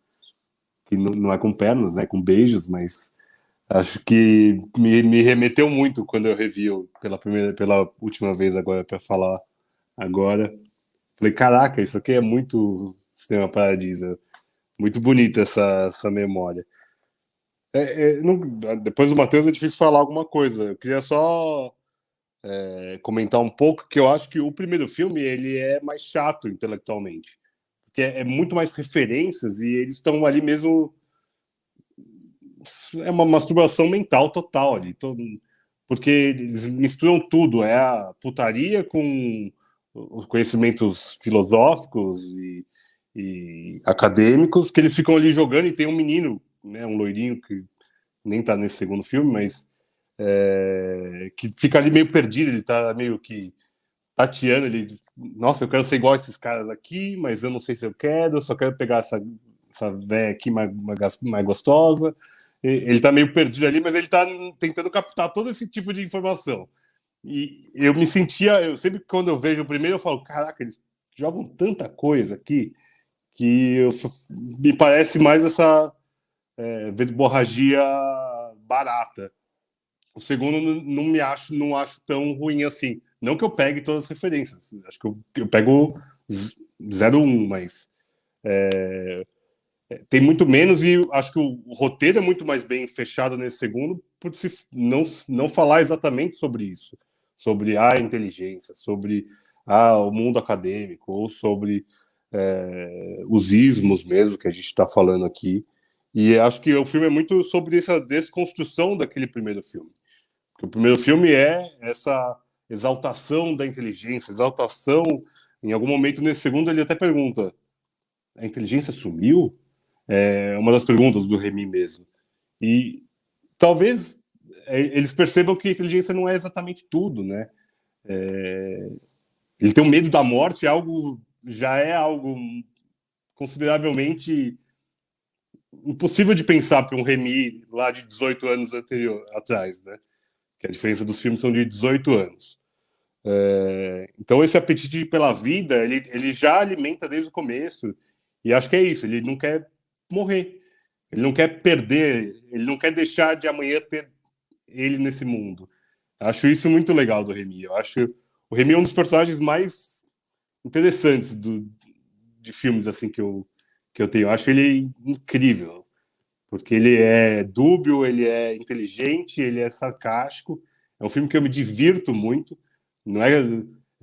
que não é com pernas, né, com beijos, mas acho que me remeteu muito quando eu revi pela última vez agora para falar agora. Falei, caraca, isso aqui é muito Cinema Paradiso. Muito bonita essa memória. Depois do Matheus é difícil falar alguma coisa. Eu queria só comentar um pouco que eu acho que o primeiro filme ele é mais chato intelectualmente. Porque é muito mais referências e eles estão ali mesmo é uma masturbação mental total ali. Porque eles misturam tudo, é a putaria com os conhecimentos filosóficos e acadêmicos, que eles ficam ali jogando, e tem um menino, né, um loirinho, que nem tá nesse segundo filme, mas que fica ali meio perdido, ele tá meio que tateando, ele, nossa, eu quero ser igual a esses caras aqui, mas eu não sei se eu quero, eu só quero pegar essa véia aqui mais gostosa. Ele tá meio perdido ali, mas ele tá tentando captar todo esse tipo de informação. E eu me sentia, sempre que quando eu vejo o primeiro, eu falo, caraca, eles jogam tanta coisa aqui que me parece mais essa verborragia barata. O segundo não acho tão ruim assim. Não que eu pegue todas as referências. Acho que eu pego 01, mas tem muito menos, e acho que o roteiro é muito mais bem fechado nesse segundo, por se não falar exatamente sobre isso, sobre a inteligência, sobre o mundo acadêmico, ou sobre os ismos mesmo que a gente está falando aqui. E acho que o filme é muito sobre essa desconstrução daquele primeiro filme. Porque o primeiro filme é essa exaltação da inteligência, exaltação. Em algum momento nesse segundo ele até pergunta: a inteligência sumiu? É uma das perguntas do Remy mesmo. E talvez eles percebam que a inteligência não é exatamente tudo, né? Ele tem um medo da morte, já é algo consideravelmente impossível de pensar para um Remy lá de 18 anos atrás, né? Que a diferença dos filmes são de 18 anos. Então esse apetite pela vida, ele já alimenta desde o começo, e acho que é isso, ele não quer morrer, ele não quer perder, ele não quer deixar de amanhã ter ele nesse mundo. Acho isso muito legal do Remy. Eu acho o Remy é um dos personagens mais interessantes de filmes assim que eu tenho. Eu acho ele incrível, porque ele é dúbio, ele é inteligente, ele é sarcástico. É um filme que eu me divirto muito. Não é,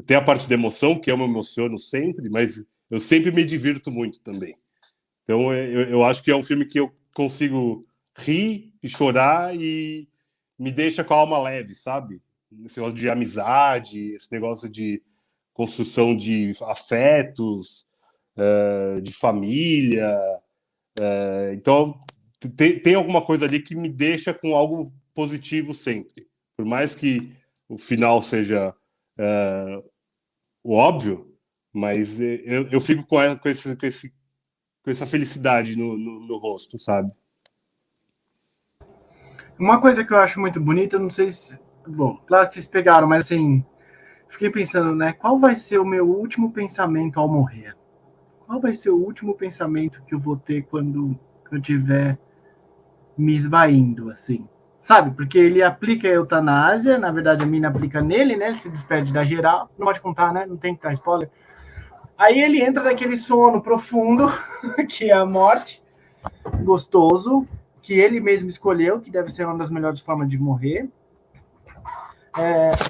tem a parte da emoção, que eu me emociono sempre, mas eu sempre me divirto muito também. Então eu acho que é um filme que eu consigo rir e chorar e me deixa com a alma leve, sabe? Esse negócio de amizade, esse negócio de construção de afetos, de família. Então tem alguma coisa ali que me deixa com algo positivo sempre. Por mais que o final seja o óbvio, mas eu fico com essa felicidade no rosto, sabe? Uma coisa que eu acho muito bonita, eu não sei se. Bom, claro que vocês pegaram, mas assim, fiquei pensando, né? Qual vai ser o meu último pensamento ao morrer? Qual vai ser o último pensamento que eu vou ter quando eu tiver me esvaindo, assim? Sabe? Porque ele aplica a eutanásia, na verdade a mina aplica nele, né? Ele se despede da geral. Não pode contar, né? Não tem que dar spoiler. Aí ele entra naquele sono profundo, que é a morte, gostoso, que ele mesmo escolheu, que deve ser uma das melhores formas de morrer.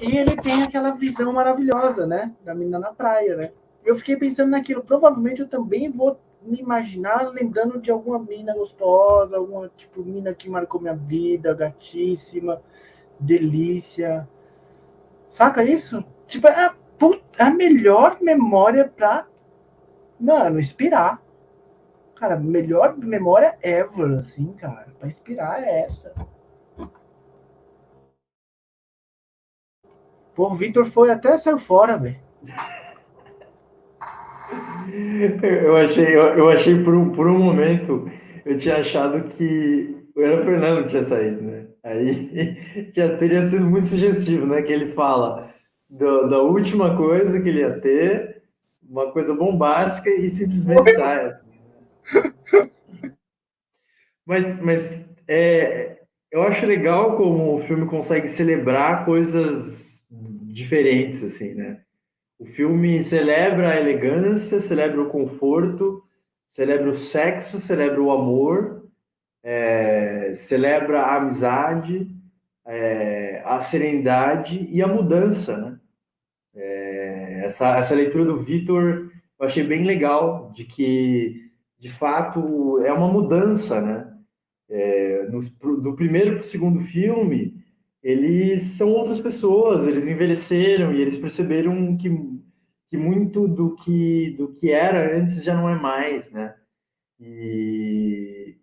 E ele tem aquela visão maravilhosa, né? Da menina na praia, né? Eu fiquei pensando naquilo. Provavelmente eu também vou me imaginar lembrando de alguma mina gostosa, alguma tipo mina que marcou minha vida, gatíssima, delícia. Saca isso? Tipo, é a melhor memória pra, mano, inspirar. Cara, melhor memória ever, assim, cara. Pra inspirar é essa. Pô, o Victor foi até saiu fora, velho. Eu achei por um momento, eu tinha achado que o Ana Fernando tinha saído, né? Aí já teria sido muito sugestivo, né? Que ele fala da última coisa que ele ia ter, uma coisa bombástica e simplesmente sai. Mas eu acho legal como o filme consegue celebrar coisas diferentes, assim, né? O filme celebra a elegância, celebra o conforto, celebra o sexo, celebra o amor, celebra a amizade, a serenidade e a mudança, né? Essa leitura do Vitor eu achei bem legal, de que, de fato, é uma mudança, né? Do primeiro para o segundo filme, eles são outras pessoas, eles envelheceram e eles perceberam que muito do que era antes já não é mais, né? E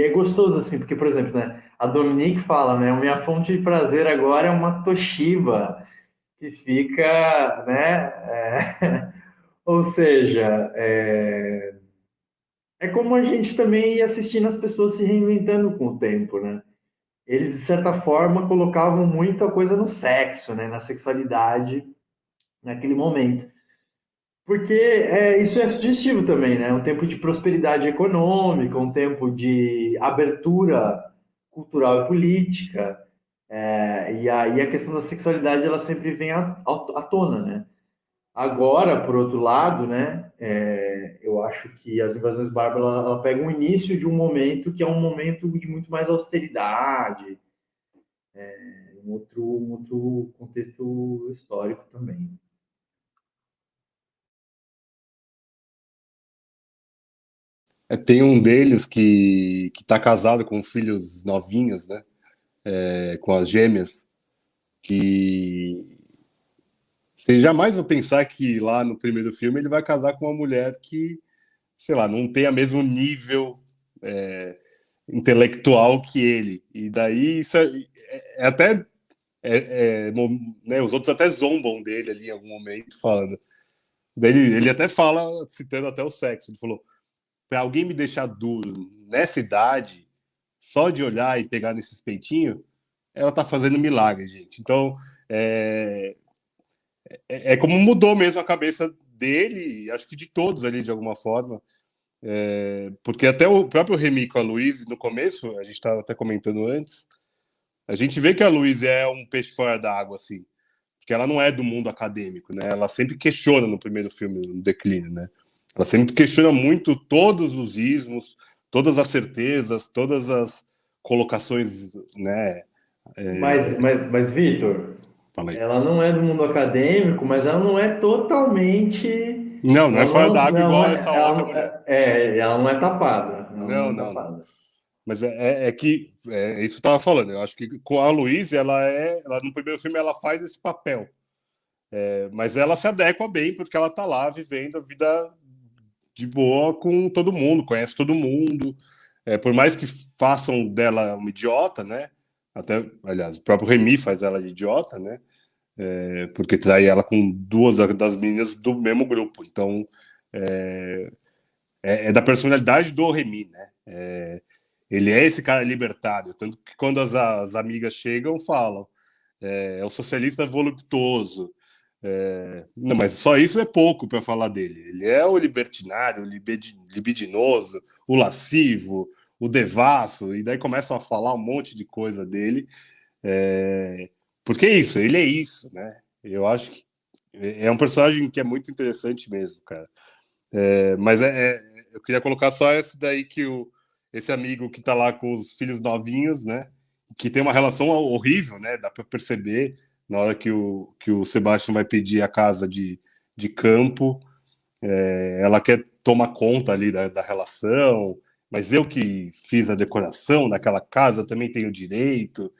é gostoso, assim, porque, por exemplo, né, a Dominique fala, né, a minha fonte de prazer agora é uma Toshiba, que fica, né, ou seja, é como a gente também ia assistindo as pessoas se reinventando com o tempo, né? Eles, de certa forma, colocavam muita coisa no sexo, né, na sexualidade, naquele momento. Porque isso é sugestivo também, né? Um tempo de prosperidade econômica, um tempo de abertura cultural e política. E aí a questão da sexualidade ela sempre vem à tona, né? Agora, por outro lado, né? Eu acho que as invasões bárbaras ela pega o início de um momento que é um momento de muito mais austeridade, um outro contexto histórico também. Tem um deles que tá casado com filhos novinhos, né? Com as gêmeas, que você jamais vai pensar que lá no primeiro filme ele vai casar com uma mulher que, sei lá, não tem o mesmo nível intelectual que ele. E daí isso é até. Né, os outros até zombam dele ali em algum momento, falando. Daí ele até fala, citando até o sexo. Ele falou: para alguém me deixar duro nessa idade, só de olhar e pegar nesses peitinhos, ela tá fazendo milagre, gente. Então, é como mudou mesmo a cabeça dele, acho que de todos ali, de alguma forma. Porque até o próprio Remy com a Louise, no começo, a gente estava até comentando antes, a gente vê que a Louise é um peixe fora da água, assim. Porque ela não é do mundo acadêmico, né? Ela sempre questiona no primeiro filme, no Declínio, né? Ela sempre questiona muito todos os ismos, todas as certezas, todas as colocações, né? Mas Vitor, Fala aí. ela não é do mundo acadêmico, mas ela não é totalmente. Não, não é Ela fora da água ela não igual é, essa outra mulher. ela não é tapada. Ela não Não, é não, não. tapada. Mas é que isso que eu tava falando. Eu acho que com a Louise, ela no primeiro filme ela faz esse papel. Mas ela se adequa bem, porque ela tá lá vivendo a vida de boa com todo mundo, conhece todo mundo. Por mais que façam dela uma idiota, né? Até, aliás, o próprio Remy faz ela de idiota, né? Porque trai ela com duas das meninas do mesmo grupo. Então, é da personalidade do Remy, né? Ele é esse cara libertário. Tanto que quando as amigas chegam, falam: é o socialista voluptuoso. Não, mas só isso é pouco para falar dele. Ele é o libertinário, o libidinoso, o lascivo, o devasso, e daí começam a falar um monte de coisa dele. Porque é isso, ele é isso, né? Eu acho que é um personagem que é muito interessante mesmo, cara. Mas eu queria colocar só esse daí esse amigo que tá lá com os filhos novinhos, né? Que tem uma relação horrível, né? Dá para perceber na hora que o Sebastian vai pedir a casa de campo, ela quer tomar conta ali da relação, mas eu que fiz a decoração daquela casa também tenho direito.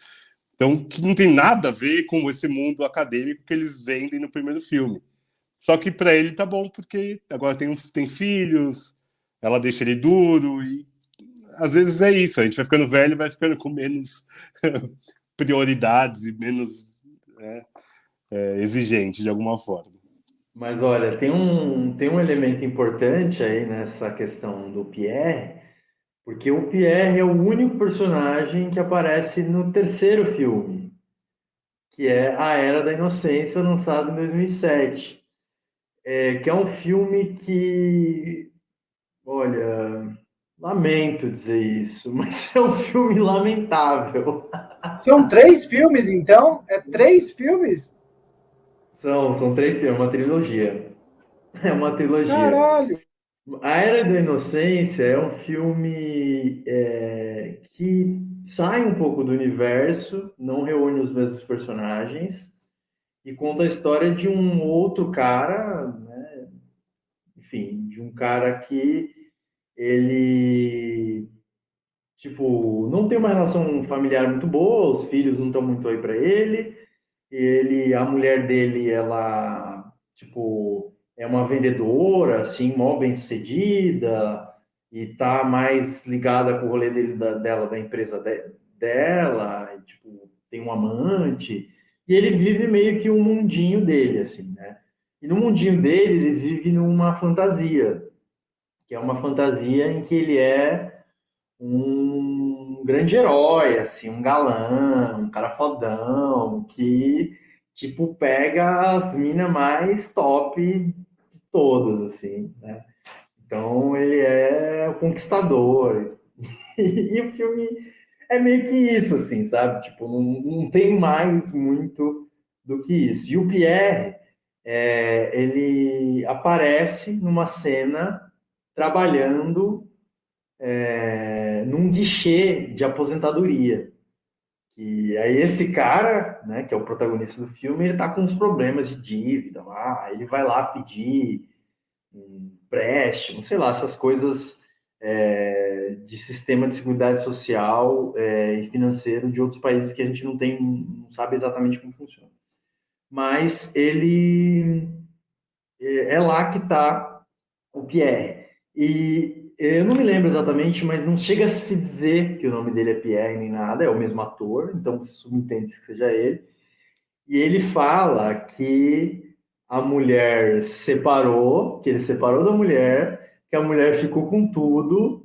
Então, que não tem nada a ver com esse mundo acadêmico que eles vendem no primeiro filme. Só que para ele tá bom, porque agora tem filhos, ela deixa ele duro, e às vezes é isso, a gente vai ficando velho e vai ficando com menos prioridades e menos exigente de alguma forma. Mas olha, tem um elemento importante aí nessa questão do Pierre, porque o Pierre é o único personagem que aparece no terceiro filme, que é A Era da Inocência, lançado em 2007. Que é um filme que, olha, lamento dizer isso, mas é um filme lamentável. São 3 filmes, então? É 3 filmes? São três filmes, uma trilogia. É uma trilogia. Caralho! A Era da Inocência é um filme que sai um pouco do universo, não reúne os mesmos personagens e conta a história de um outro cara, né? Enfim, de um cara que ele tipo, não tem uma relação familiar muito boa, os filhos não estão muito aí para ele. A mulher dele, ela, tipo, é uma vendedora, assim, mó bem-sucedida, e tá mais ligada com o rolê dela, da empresa dela, e, tipo, tem um amante, e ele vive meio que um mundinho dele, assim, né? E no mundinho dele, ele vive numa fantasia, que é uma fantasia em que ele é um grande herói, assim, um galã, um cara fodão, que, tipo, pega as minas mais top de todas, assim, né? Então, ele é o conquistador. E o filme é meio que isso, assim, sabe? Tipo, não tem mais muito do que isso. E o Pierre, ele aparece numa cena trabalhando num guichê de aposentadoria. E aí esse cara, né, que é o protagonista do filme, ele tá com uns problemas de dívida lá, ele vai lá pedir um empréstimo, sei lá, essas coisas de sistema de seguridade social e financeiro de outros países que a gente não sabe exatamente como funciona. Mas ele é lá que está o Pierre. E eu não me lembro exatamente, mas não chega a se dizer que o nome dele é Pierre nem nada, é o mesmo ator, então subentende-se que seja ele. E ele fala que a mulher separou, que ele separou da mulher, que a mulher ficou com tudo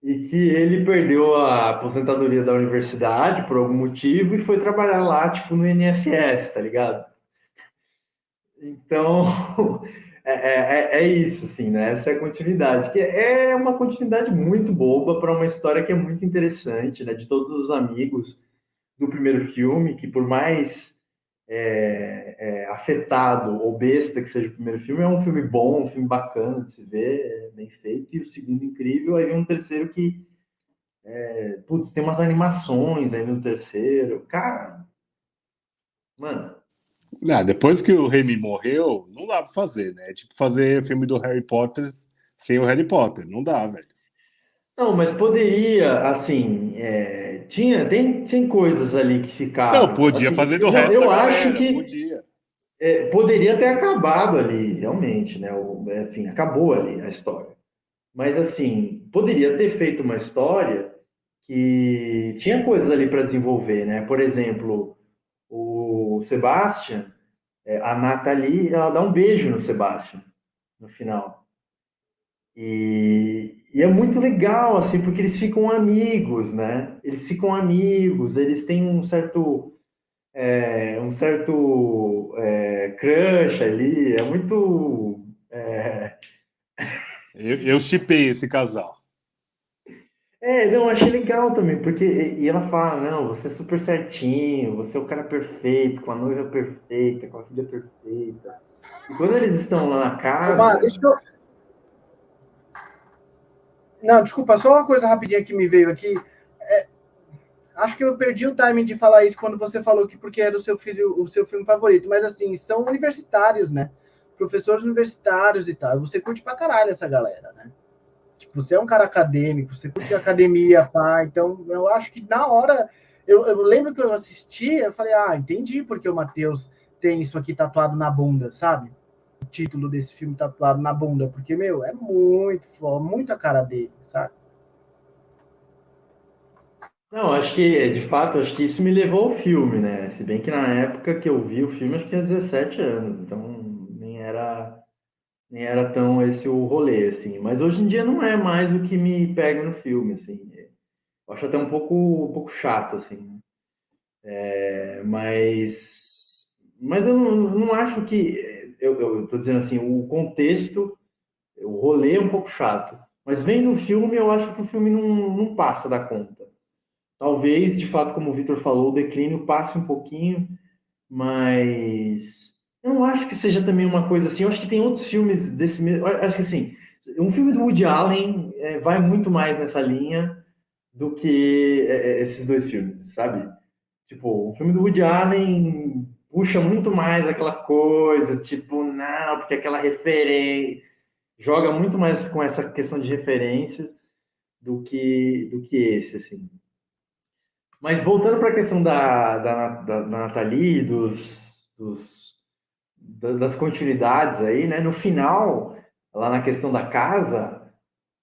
e que ele perdeu a aposentadoria da universidade por algum motivo e foi trabalhar lá, tipo, no INSS, tá ligado? Então, é isso, assim, né? Essa é a continuidade, que é uma continuidade muito boba para uma história que é muito interessante, né? De todos os amigos do primeiro filme, que por mais afetado ou besta que seja o primeiro filme, é um filme bom, um filme bacana de se ver, bem feito, e o segundo incrível, aí vem um terceiro que, putz, tem umas animações aí no terceiro, cara, mano. Ah, depois que o Remy morreu, não dá pra fazer, né? É tipo fazer filme do Harry Potter sem o Harry Potter. Não dá, velho. Não, mas poderia, assim, tem coisas ali que Não, ficaram, podia assim, fazer do não, resto da eu acho galera, que podia. poderia ter acabado ali, realmente, né? Enfim, acabou ali a história. Mas, assim, poderia ter feito uma história que tinha coisas ali para desenvolver, né? Por exemplo, o Sebastian, a Nathalie, ela dá um beijo no Sebastian no final. E é muito legal, assim, porque eles ficam amigos, né? Eles ficam amigos, eles têm um certo crush ali, é muito. Eu shippei esse casal. Não, achei legal também, porque. E ela fala: não, você é super certinho, você é o cara perfeito, com a noiva perfeita, com a filha perfeita. E quando eles estão lá na Omar, casa. deixa eu... Não, desculpa, só uma coisa rapidinha que me veio aqui. Acho que eu perdi o timing de falar isso quando você falou que porque era o seu filho, o seu filme favorito, mas assim, são universitários, né? Professores universitários e tal. Você curte pra caralho essa galera, né? Tipo, você é um cara acadêmico, você curte academia, pá. Então, eu acho que na hora. Eu lembro que eu assisti, eu falei, entendi porque o Matheus tem isso aqui tatuado na bunda, sabe? O título desse filme tatuado na bunda, porque, meu, é muito foda, muito a cara dele, sabe? Não, acho que, de fato, acho que isso me levou ao filme, né? Se bem que na época que eu vi o filme, acho que tinha 17 anos, então nem era tão esse o rolê, assim. Mas hoje em dia não é mais o que me pega no filme, assim. Eu acho até um pouco chato, assim. Mas eu não acho que. Eu tô dizendo assim, o contexto, o rolê é um pouco chato. Mas vendo o filme, eu acho que o filme não passa da conta. Talvez, de fato, como o Vitor falou, o declínio passe um pouquinho, mas eu não acho que seja também uma coisa assim. Eu acho que tem outros filmes desse mesmo. Eu acho que assim, um filme do Woody Allen vai muito mais nessa linha do que esses dois filmes, sabe? Tipo, o filme do Woody Allen puxa muito mais aquela coisa, tipo, não, porque aquela referência joga muito mais com essa questão de referências do que esse, assim. Mas voltando para a questão da Nathalie, das continuidades aí, né? No final, lá na questão da casa,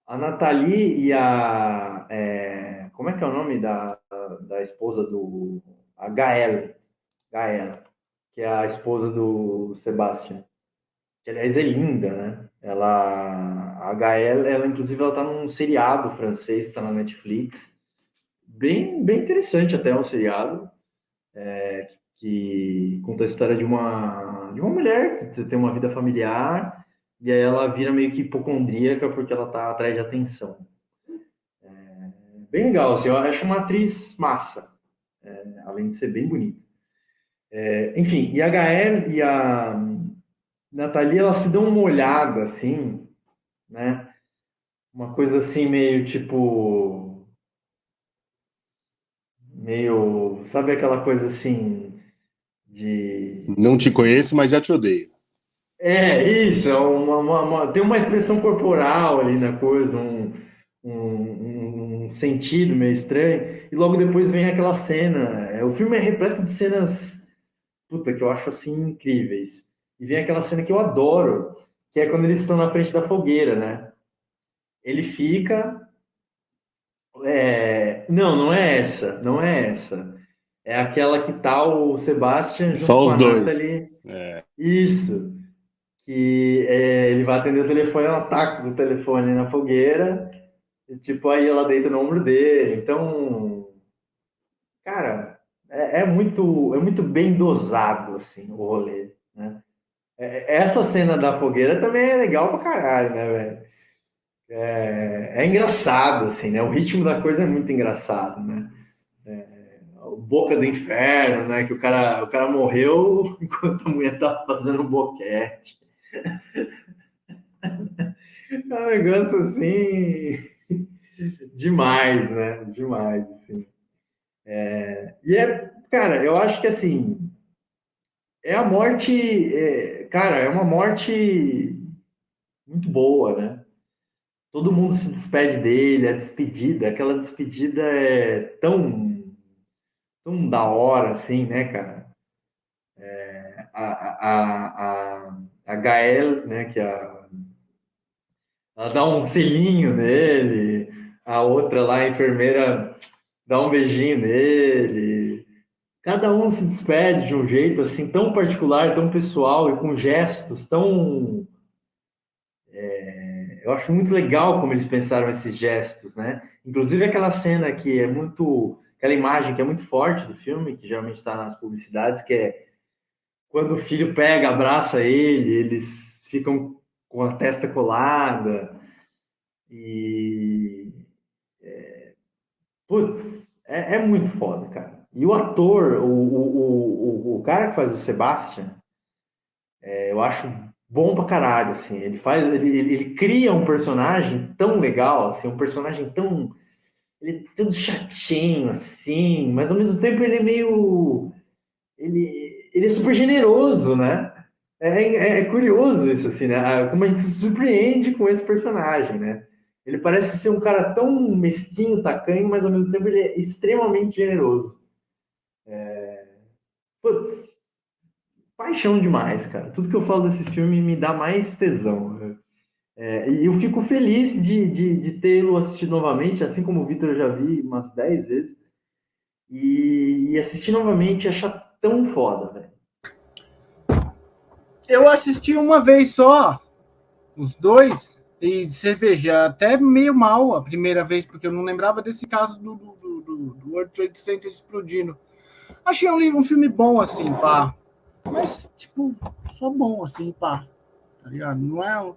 a Nathalie e como é que é o nome da esposa do... A Gael, que é a esposa do Sebastian. Que, aliás, é linda, né? A Gael, inclusive, ela tá num seriado francês, tá na Netflix. Bem interessante até, um seriado que conta a história de uma mulher que tem uma vida familiar e aí ela vira meio que hipocondríaca porque ela tá atrás de atenção. Bem legal, assim, eu acho uma atriz massa, além de ser bem bonita. Enfim, e a Gael e a Nathalie, elas se dão uma olhada, assim, né? Uma coisa assim, meio tipo... Sabe aquela coisa assim de... Não te conheço, mas já te odeio. Isso, tem uma expressão corporal ali na coisa, um sentido meio estranho, e logo depois vem aquela cena. O filme é repleto de cenas, puta, que eu acho assim incríveis. E vem aquela cena que eu adoro, que é quando eles estão na frente da fogueira, né? Ele fica. Não é essa, não é essa. É aquela que tá o Sebastian junto Só com os a dois. Nathalie. Isso. Que ele vai atender o telefone, ela taca o telefone na fogueira, e tipo, aí ela deita no ombro dele. Então, cara, é muito bem dosado, assim, o rolê, né? Essa cena da fogueira também é legal pra caralho, né, velho? É engraçado, assim, né? O ritmo da coisa é muito engraçado, né? O Boca do Inferno, né? Que o cara morreu enquanto a mulher tava fazendo boquete. É um negócio assim demais, né? Demais, assim. Cara, eu acho que assim é a morte, cara, é uma morte muito boa, né? Todo mundo se despede dele, a despedida, aquela despedida é tão da hora, assim, né, cara? A Gael, né, ela dá um selinho nele, a outra lá, a enfermeira, dá um beijinho nele. Cada um se despede de um jeito assim tão particular, tão pessoal e com gestos tão. Eu acho muito legal como eles pensaram esses gestos, né? Inclusive aquela cena que é muito. Aquela imagem que é muito forte do filme, que geralmente está nas publicidades, que é quando o filho pega, abraça ele, eles ficam com a testa colada. E. Putz, é muito foda, cara. E o ator, o cara que faz o Sebastian, eu acho bom pra caralho, assim. Ele cria um personagem tão legal, assim, um personagem tão. Ele é todo chatinho, assim, mas ao mesmo tempo ele é meio. Ele é super generoso, né? É curioso isso, assim, né? Como a gente se surpreende com esse personagem, né? Ele parece ser um cara tão mesquinho, tacanho, mas ao mesmo tempo ele é extremamente generoso. Putz, paixão demais, cara. Tudo que eu falo desse filme me dá mais tesão. E eu fico feliz de tê-lo assistido novamente, assim como o Vitor eu já vi umas 10 vezes. E assistir novamente e achar tão foda, velho. Eu assisti uma vez só, os dois, e de cerveja, até meio mal a primeira vez, porque eu não lembrava desse caso do World Trade Center explodindo. Achei um filme bom, assim, pá. Mas, tipo, só bom, assim, pá. Tá ligado? Não é.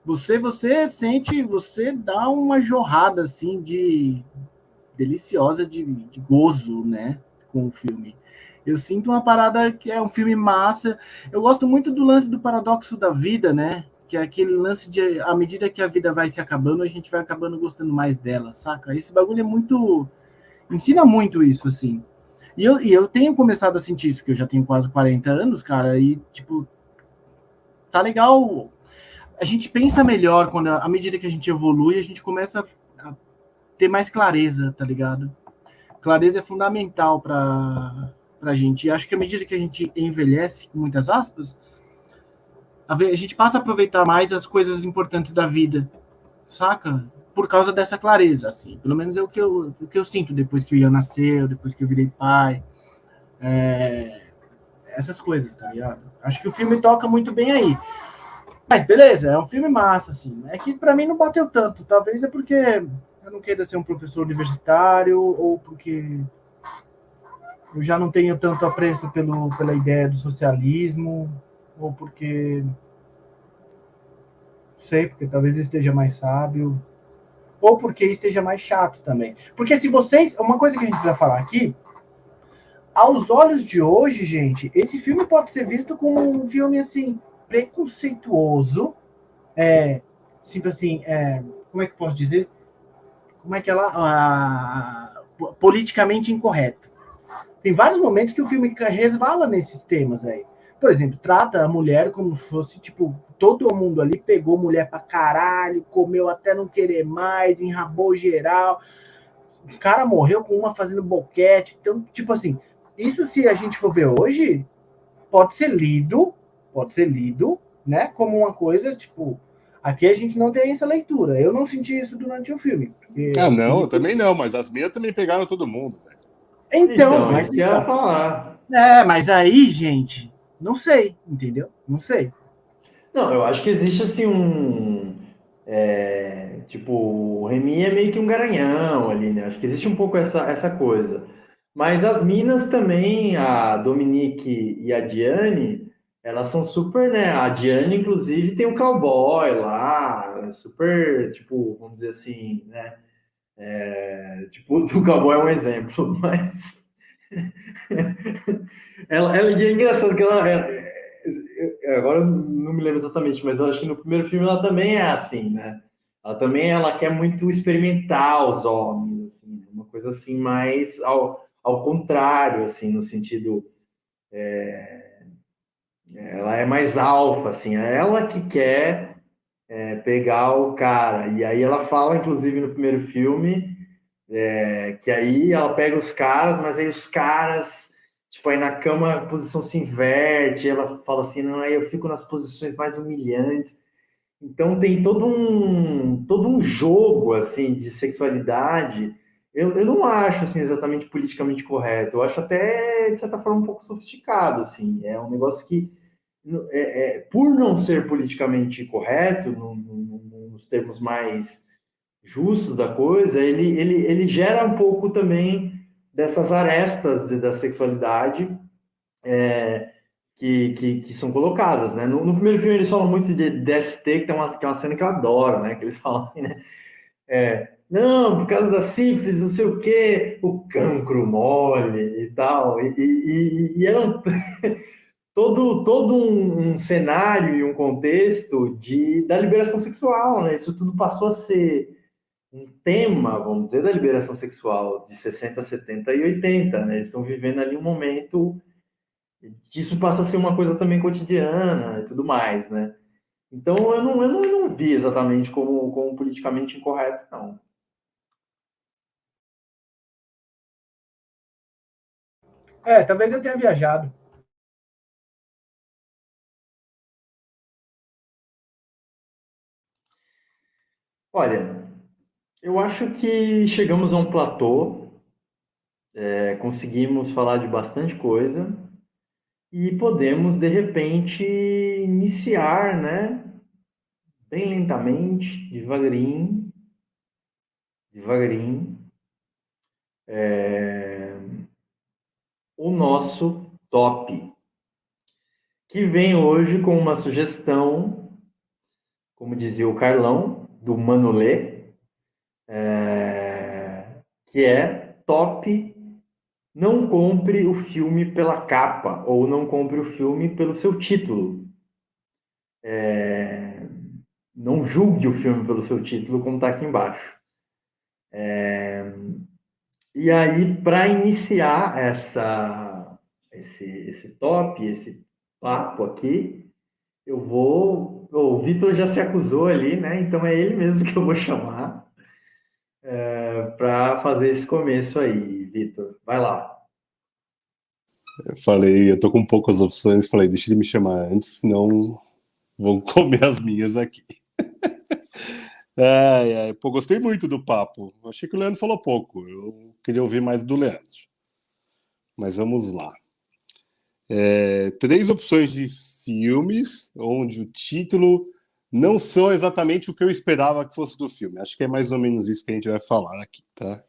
Você sente, você dá uma jorrada, assim, deliciosa de gozo, né? Com o filme. Eu sinto uma parada que é um filme massa. Eu gosto muito do lance do paradoxo da vida, né? Que é aquele lance de, à medida que a vida vai se acabando, a gente vai acabando gostando mais dela, saca? Esse bagulho é muito. Ensina muito isso, assim. E eu tenho começado a sentir isso, porque eu já tenho quase 40 anos, cara, e, tipo, tá legal. A gente pensa melhor quando, à medida que a gente evolui, a gente começa a ter mais clareza, tá ligado? Clareza é fundamental pra gente. E acho que à medida que a gente envelhece, com muitas aspas, a gente passa a aproveitar mais as coisas importantes da vida, saca? Por causa dessa clareza, assim. Pelo menos é o que eu sinto depois que o Ian nasceu, depois que eu virei pai. Essas coisas, tá ligado? Acho que o filme toca muito bem aí. Mas beleza, é um filme massa, assim. É que pra mim não bateu tanto. Talvez é porque eu não queira ser um professor universitário ou porque eu já não tenho tanto apreço pela ideia do socialismo, ou porque, não sei, porque talvez eu esteja mais sábio, ou porque esteja mais chato também. Porque se vocês, uma coisa que a gente vai falar aqui, aos olhos de hoje, gente, esse filme pode ser visto como um filme, assim, preconceituoso, sinto assim, como é que eu posso dizer? Como é que ela... politicamente incorreto. Tem vários momentos que o filme resvala nesses temas aí. Por exemplo, trata a mulher como se fosse, tipo, todo mundo ali pegou mulher pra caralho, comeu até não querer mais, enrabou geral. O cara morreu com uma fazendo boquete. Então, tipo assim, isso se a gente for ver hoje, pode ser lido, né, como uma coisa, tipo, aqui a gente não tem essa leitura. Eu não senti isso durante o filme. Ah, não, eu também não, mas as minhas também pegaram todo mundo, velho. Então, Então, mas isso que eu ia falar. mas aí, gente, não sei, entendeu? Não sei. Não, eu acho que existe assim tipo, o Remy é meio que um garanhão ali, né? Acho que existe um pouco essa coisa. Mas as minas também, a Dominique e a Diane, elas são super, né? A Diane, inclusive, tem um cowboy lá, super, tipo, vamos dizer assim, né? Tipo, o cowboy é um exemplo, mas e é engraçado que agora eu não me lembro exatamente, mas eu acho que no primeiro filme ela também é assim, né? Ela quer muito experimentar os homens, assim, uma coisa assim mais ao contrário, assim, no sentido ela é mais alfa, assim, é ela que quer pegar o cara. E aí ela fala, inclusive no primeiro filme, que aí ela pega os caras, mas aí os caras, tipo, aí na cama a posição se inverte, ela fala assim, não, aí eu fico nas posições mais humilhantes. Então tem todo um jogo, assim, de sexualidade. Eu não acho, assim, exatamente politicamente correto. Eu acho até, de certa forma, um pouco sofisticado, assim. É um negócio que, por não ser politicamente correto, nos termos mais justos da coisa, ele gera um pouco também dessas arestas da sexualidade que são colocadas, né? No primeiro filme eles falam muito de DST, que é uma cena que eu adoro, né? Que eles falam assim, né? Não, por causa da sífilis, não sei o quê, o cancro mole e tal. E era todo um cenário e um contexto da liberação sexual, né? Isso tudo passou a ser um tema, vamos dizer, da liberação sexual de 60, 70 e 80, né? Eles estão vivendo ali um momento que isso passa a ser uma coisa também cotidiana e tudo mais, né? Então eu não vi exatamente como politicamente incorreto, não. Talvez eu tenha viajado. Olha, eu acho que chegamos a um platô, conseguimos falar de bastante coisa e podemos, de repente, iniciar, né? Bem lentamente, devagarinho, o nosso top, que vem hoje com uma sugestão, como dizia o Carlão, do Manolê, que é top, não compre o filme pela capa, ou não compre o filme pelo seu título. Não julgue o filme pelo seu título, como está aqui embaixo. E aí, para iniciar esse top, esse papo aqui, eu vou. O Vitor já se acusou ali, né? Então é ele mesmo que eu vou chamar. para fazer esse começo aí, Vitor. Vai lá. Eu falei, eu tô com poucas opções, falei, deixa ele me chamar antes, senão vão comer as minhas aqui. Pô, gostei muito do papo. Achei que o Leandro falou pouco. Eu queria ouvir mais do Leandro. Mas vamos lá. 3 opções de filmes onde o título não são exatamente o que eu esperava que fosse do filme. Acho que é mais ou menos isso que a gente vai falar aqui, tá?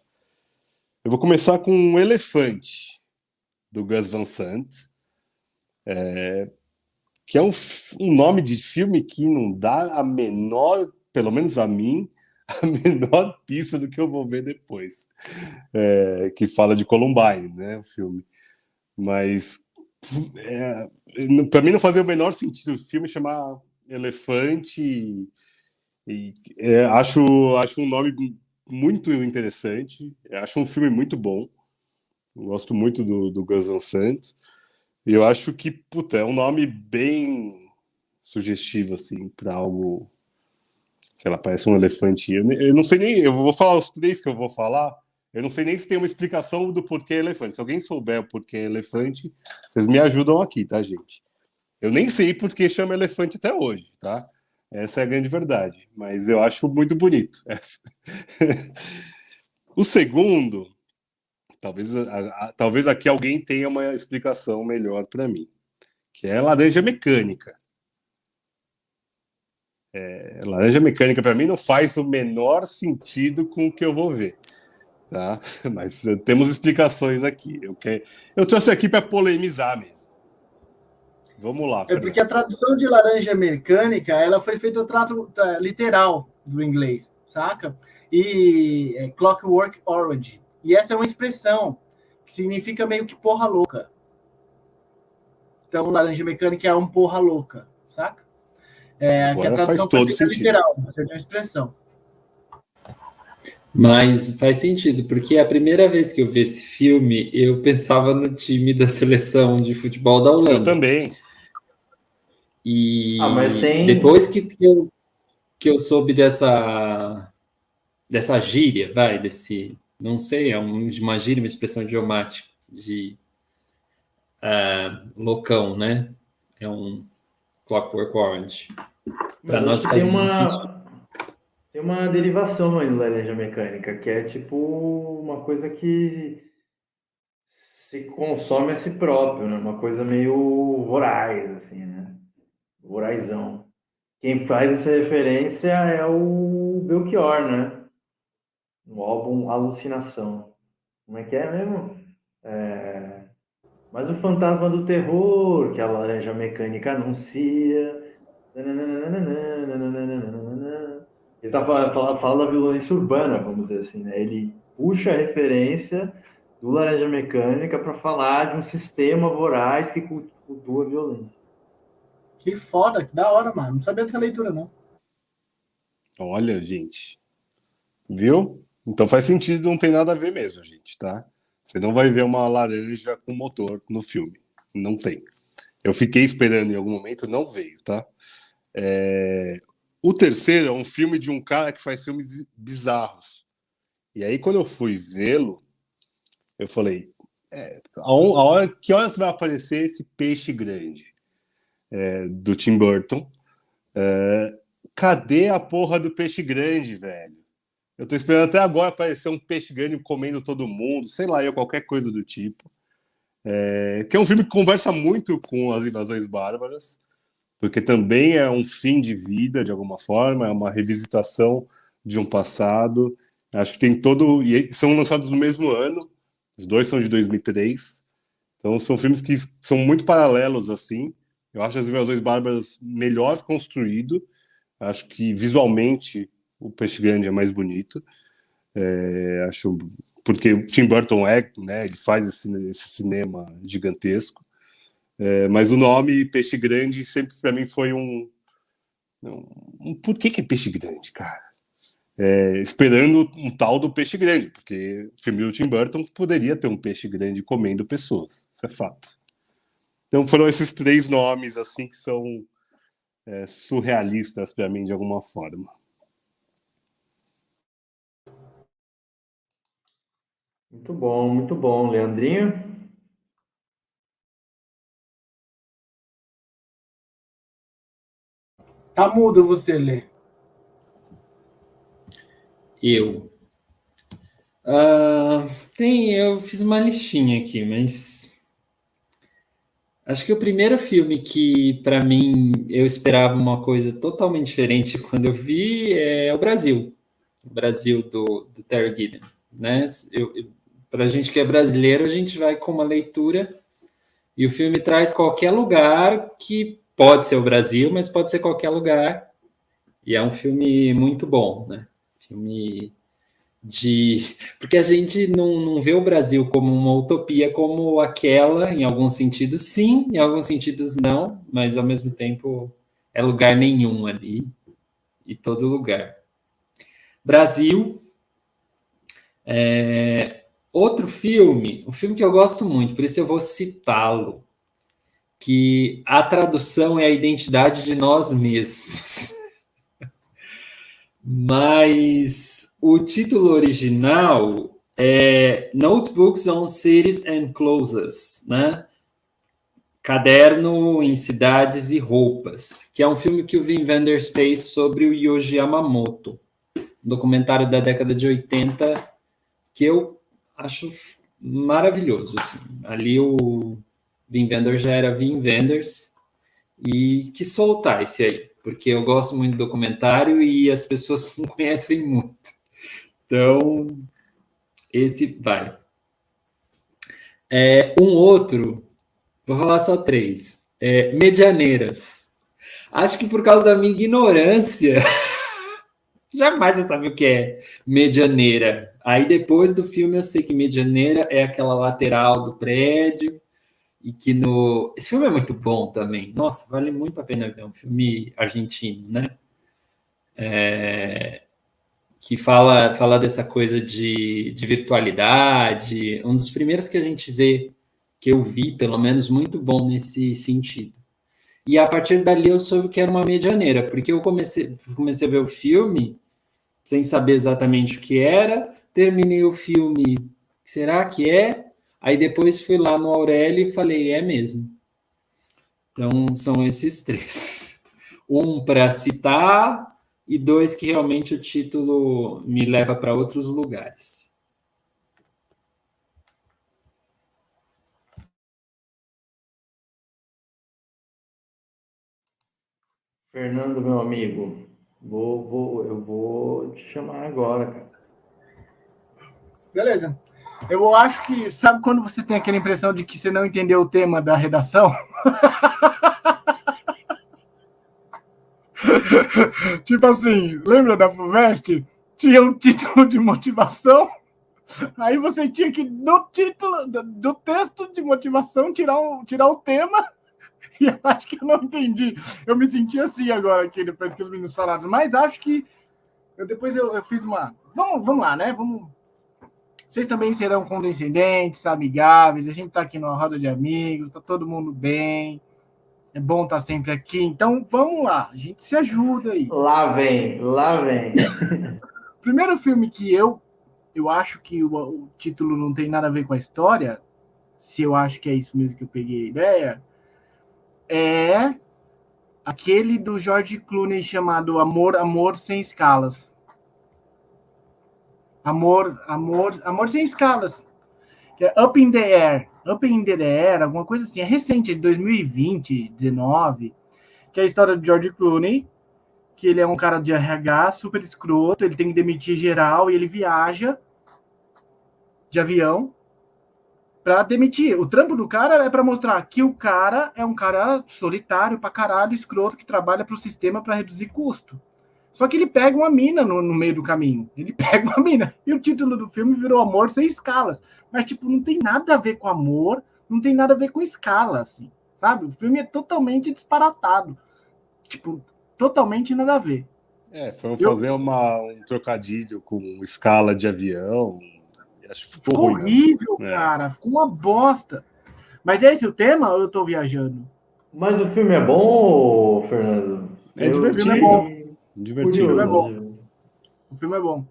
Eu vou começar com um Elefante, do Gus Van Sant, que é um nome de filme que não dá a menor, pelo menos a mim, a menor pista do que eu vou ver depois. Que fala de Columbine, né, o filme. Mas para mim não fazia o menor sentido o filme chamar Elefante acho um nome muito interessante, acho um filme muito bom, gosto muito do Gus Van Sant, e eu acho que puta, é um nome bem sugestivo assim para algo, sei lá, parece um elefante. Eu não sei nem, eu vou falar os 3 que eu vou falar. Eu não sei nem se tem uma explicação do porquê elefante. Se alguém souber o porquê elefante, vocês me ajudam aqui, tá, gente? Eu nem sei por que chama elefante até hoje, tá? Essa é a grande verdade. Mas eu acho muito bonito. O segundo, talvez aqui alguém tenha uma explicação melhor para mim, que é Laranja Mecânica. Laranja Mecânica, para mim, não faz o menor sentido com o que eu vou ver. Tá? Mas temos explicações aqui. Eu trouxe aqui para polemizar mesmo. Vamos lá, É Fernando. porque a tradução de Laranja Mecânica, ela foi feita o trato literal do inglês, saca? E Clockwork Orange. E essa é uma expressão que significa meio que porra louca. Então, Laranja Mecânica é um porra louca, saca? Que a Agora faz tradução foi todo feita sentido. literal, é uma expressão. Mas faz sentido, porque a primeira vez que eu vi esse filme, eu pensava no time da seleção de futebol da Eu Holanda. também. Mas E tem. depois que eu soube dessa gíria, não sei, uma gíria, uma expressão idiomática de loucão, né? É um Clockwork Orange. Para Mas nós acho que faz muito sentido. tem uma derivação aí do Laranja Mecânica, que é tipo uma coisa que se consome a si próprio, né? Uma coisa meio voraz, assim, né? Vorazão. Quem faz essa referência é o Belchior, né? No álbum Alucinação. Como é que é mesmo? Mas o fantasma do terror, que a Laranja Mecânica anuncia. Ele tá fala da violência urbana, vamos dizer assim, né? Ele puxa a referência do Laranja Mecânica para falar de um sistema voraz que cultua a violência. Que foda, que da hora, mano. Não sabia dessa leitura, não. Olha, gente. Viu? Então faz sentido, não tem nada a ver mesmo, gente, tá? Você não vai ver uma laranja com motor no filme. Não tem. Eu fiquei esperando em algum momento, não veio, tá? O terceiro é um filme de um cara que faz filmes bizarros. E aí, quando eu fui vê-lo, eu falei: que horas vai aparecer esse peixe grande do Tim Burton? Cadê a porra do peixe grande, velho? Eu tô esperando até agora aparecer um peixe grande comendo todo mundo, sei lá, qualquer coisa do tipo. Que é um filme que conversa muito com as invasões bárbaras, porque também é um fim de vida, de alguma forma, é uma revisitação de um passado. Acho que tem todo. E são lançados no mesmo ano, os dois são de 2003. Então são filmes que são muito paralelos, assim. Eu acho As Invasões Bárbaras melhor construído. Acho que visualmente o Peixe Grande é mais bonito. Acho porque o Tim Burton né, ele faz esse cinema gigantesco. Mas o nome Peixe Grande sempre para mim foi por que é Peixe Grande, cara? Esperando um tal do Peixe Grande, porque o filme do Tim Burton poderia ter um peixe grande comendo pessoas, isso é fato. Então foram esses 3 nomes assim que são surrealistas para mim de alguma forma. Muito bom. Leandrinho? Tá mudo você, Lê. Eu. Eu fiz uma listinha aqui, mas acho que o primeiro filme que, para mim, eu esperava uma coisa totalmente diferente quando eu vi é o Brasil. O Brasil do Terry Gilliam, né? Para a gente que é brasileiro, a gente vai com uma leitura e o filme traz qualquer lugar que pode ser o Brasil, mas pode ser qualquer lugar. E é um filme muito bom, né? Filme de. Porque a gente não vê o Brasil como uma utopia, como aquela, em alguns sentidos, sim, em alguns sentidos, não, mas ao mesmo tempo é lugar nenhum ali e todo lugar. Brasil. Outro filme, um filme que eu gosto muito, por isso eu vou citá-lo, que a tradução é a identidade de nós mesmos. Mas o título original é Notebooks on Cities and Clothes, né? Caderno em Cidades e Roupas, que é um filme que o Wim Wenders fez sobre o Yohji Yamamoto, um documentário da década de 80 que eu acho maravilhoso. Assim. Ali o Wim Wenders já era Wim Wenders e que soltar esse aí, porque eu gosto muito do documentário e as pessoas não conhecem muito. Então, esse vai. Um outro, vou falar só três. Medianeiras. Acho que por causa da minha ignorância, jamais eu sabia o que é medianeira. Aí depois do filme eu sei que medianeira é aquela lateral do prédio e que no... Esse filme é muito bom também. Nossa, vale muito a pena ver. É um filme argentino, né? Que fala dessa coisa de virtualidade. Um dos primeiros que a gente vê, que eu vi, pelo menos, muito bom nesse sentido. E a partir dali eu soube que era uma medianeira, porque eu comecei a ver o filme sem saber exatamente o que era, terminei o filme, será que é? Aí depois fui lá no Aurélio e falei, é mesmo. Então são esses três. Um para citar e dois que realmente o título me leva para outros lugares. Fernando, meu amigo, eu vou te chamar agora, cara. Beleza. Eu acho que, sabe quando você tem aquela impressão de que você não entendeu o tema da redação? Tipo assim, lembra da FUVEST? Tinha um título de motivação, aí você tinha que, no título, do texto de motivação, tirar o tema, e eu acho que eu não entendi. Eu me senti assim agora, aqui, depois que os meninos falaram, mas acho que depois eu fiz uma... Vamos lá, né? Vocês também serão condescendentes, amigáveis, a gente tá aqui numa roda de amigos, tá todo mundo bem, é bom estar sempre aqui, então vamos lá, a gente se ajuda aí. Lá vem. Primeiro filme que eu acho que o título não tem nada a ver com a história, se eu acho que é isso mesmo que eu peguei a ideia, é aquele do George Clooney chamado Amor Sem Escalas. Amor Sem Escalas. Que é Up in the Air. Up in the Air, alguma coisa assim. É recente, é de 2020, 19, que é a história do George Clooney, que ele é um cara de RH super escroto, ele tem que demitir geral e ele viaja de avião para demitir. O trampo do cara é para mostrar que o cara é um cara solitário pra caralho, escroto, que trabalha pro sistema para reduzir custo. Só que ele pega uma mina no meio do caminho. Ele pega uma mina. E o título do filme virou Amor Sem Escalas. Mas, tipo, não tem nada a ver com amor, não tem nada a ver com escala, assim, sabe? O filme é totalmente disparatado. Tipo, totalmente nada a ver. Foi fazer um trocadilho com escala de avião. Acho que ficou ruim. Horrível, cara. Ficou uma bosta. Mas é esse o tema ou eu tô viajando? Mas o filme é bom, Fernando? É divertido. O filme é bom. Divertido. O filme é bom.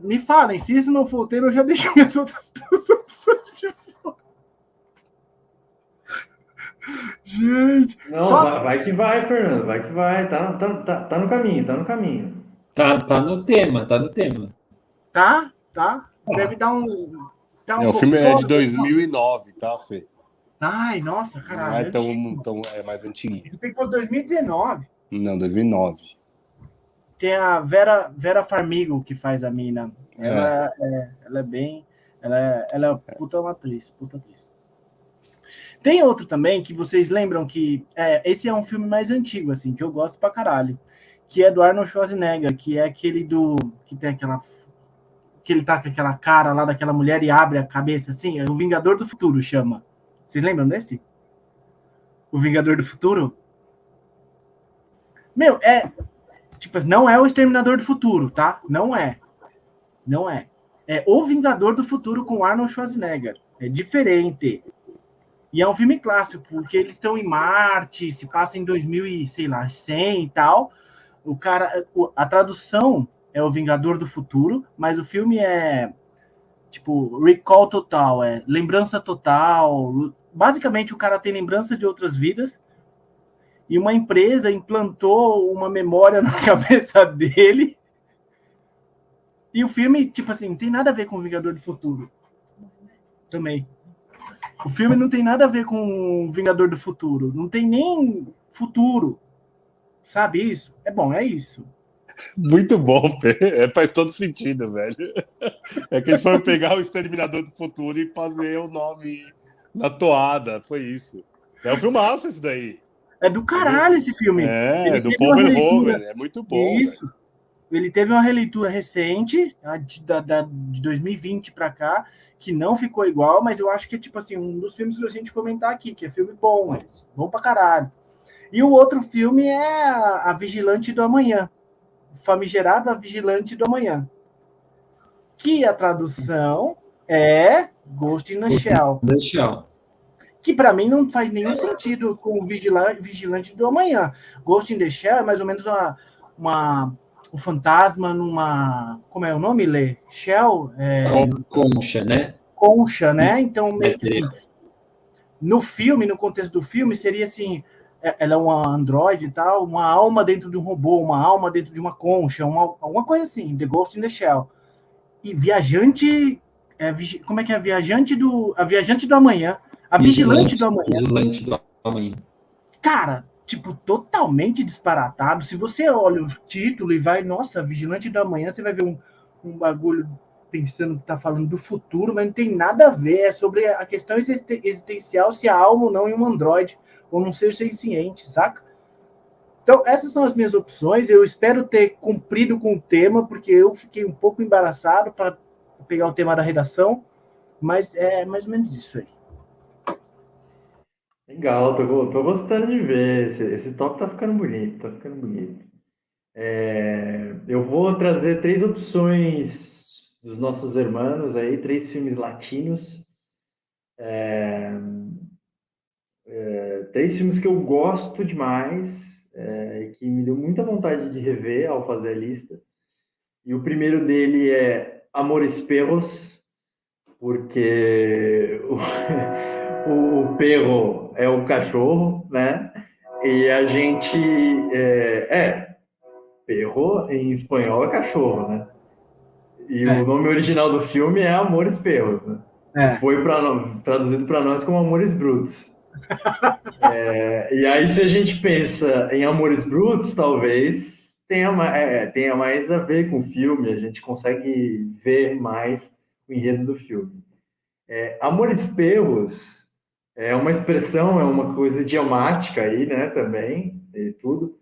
Me falem, se isso não for o tema, eu já deixo minhas outras duas opções de fora. Gente, Não, vai que vai, Fernando, vai que vai. Tá no caminho, tá no caminho. Tá no tema, tá no tema. tá. Deve dar um O pouco filme é de fora. 2009, tá, Fê? Ai, nossa, Não caralho. é tão é mais antiguinho. Eu pensei que fosse 2019. Não, 2009. Tem a Vera Farmiga que faz a mina. Ela é bem. Ela é puta uma atriz, puta atriz. Tem outro também que vocês lembram que. Esse é um filme mais antigo, assim, que eu gosto pra caralho. Que é do Arnold Schwarzenegger, que é aquele do. Que tem aquela. Que ele tá com aquela cara lá daquela mulher e abre a cabeça assim. É o Vingador do Futuro, chama. Vocês lembram desse? O Vingador do Futuro? Meu, tipo, não é o Exterminador do Futuro, tá? Não é. Não é. É o Vingador do Futuro com Arnold Schwarzenegger. É diferente. E é um filme clássico, porque eles estão em Marte, se passa em 2000 e, sei lá, 100 e tal. A tradução é o Vingador do Futuro, mas o filme é tipo recall total, é lembrança total. Basicamente o cara tem lembrança de outras vidas e uma empresa implantou uma memória na cabeça dele. E o filme, tipo assim, não tem nada a ver com o Vingador do Futuro. Também. O filme não tem nada a ver com o Vingador do Futuro. Não tem nem futuro. Sabe isso? É bom, é isso. Muito bom, Fê. Faz todo sentido, velho. É que eles foram pegar o Exterminador do Futuro e fazer o nome na toada. Foi isso. É um filmaço esse daí. É do caralho esse filme. É Ele do teve Paul uma Verhoeven. releitura. É muito bom, Isso. velho. Ele teve uma releitura recente, de 2020 para cá, que não ficou igual, mas eu acho que é tipo assim, um dos filmes que a gente comentar aqui, que é filme bom, bom pra caralho. E o outro filme é a Vigilante do Amanhã. Famigerado A Vigilante do Amanhã. Que a tradução é Ghost in the Shell. Que para mim não faz nenhum sentido com o Vigilante do Amanhã. Ghost in the Shell é mais ou menos o fantasma numa. Como é o nome, Lê? Shell? Concha, né? Concha, né? Então, meio que assim, no filme, no contexto do filme, seria assim: ela é uma androide e tal, uma alma dentro de um robô, uma alma dentro de uma concha, alguma coisa assim, The Ghost in the Shell. E viajante. Como é que é? A viajante do amanhã. A vigilante do amanhã. Vigilante do amanhã. Cara, tipo, totalmente disparatado. Se você olha o título e vai, nossa, Vigilante do Amanhã, você vai ver um bagulho pensando que tá falando do futuro, mas não tem nada a ver. É sobre a questão existencial, se a alma ou não em um androide, ou num ser senciente, saca? Então, essas são as minhas opções. Eu espero ter cumprido com o tema, porque eu fiquei um pouco embaraçado para pegar o tema da redação, mas é mais ou menos isso aí. Legal, tô gostando de ver. Esse top tá ficando bonito, tá ficando bonito. Eu vou trazer 3 opções dos nossos irmãos aí, 3 filmes latinos. 3 filmes que eu gosto demais, que me deu muita vontade de rever ao fazer a lista. E o primeiro dele é Amores Perros, porque o perro é o cachorro, né? E a gente. Perro em espanhol é cachorro, né? E o nome original do filme é Amores Perros, né? E foi traduzido para nós como Amores Brutos. E aí, se a gente pensa em Amores Brutos, talvez tenha mais a ver com o filme, a gente consegue ver mais o enredo do filme. Amores Perros é uma expressão, é uma coisa idiomática aí, né, também, e tudo,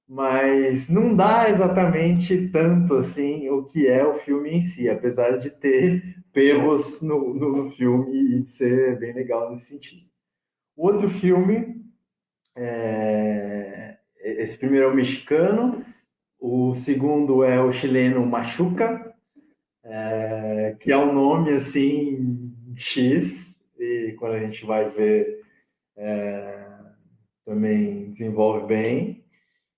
mas não dá exatamente tanto assim o que é o filme em si, apesar de ter perros no filme e de ser bem legal nesse sentido. Outro filme, esse primeiro é o mexicano, o segundo é o chileno Machuca, que é um nome assim X, e quando a gente vai ver também desenvolve bem.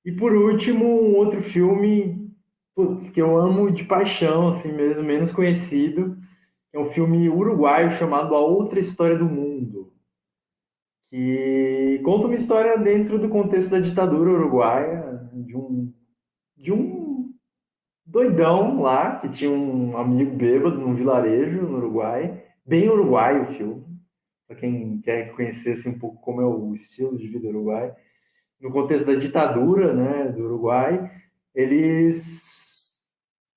E por último, um outro filme putz, que eu amo de paixão, assim mesmo, menos conhecido. É um filme uruguaio chamado A Outra História do Mundo, que conta uma história dentro do contexto da ditadura uruguaia, de um doidão lá, que tinha um amigo bêbado num vilarejo no Uruguai, bem uruguaio o filme, para quem quer conhecer assim, um pouco como é o estilo de vida uruguai. No contexto da ditadura, né, do Uruguai, eles,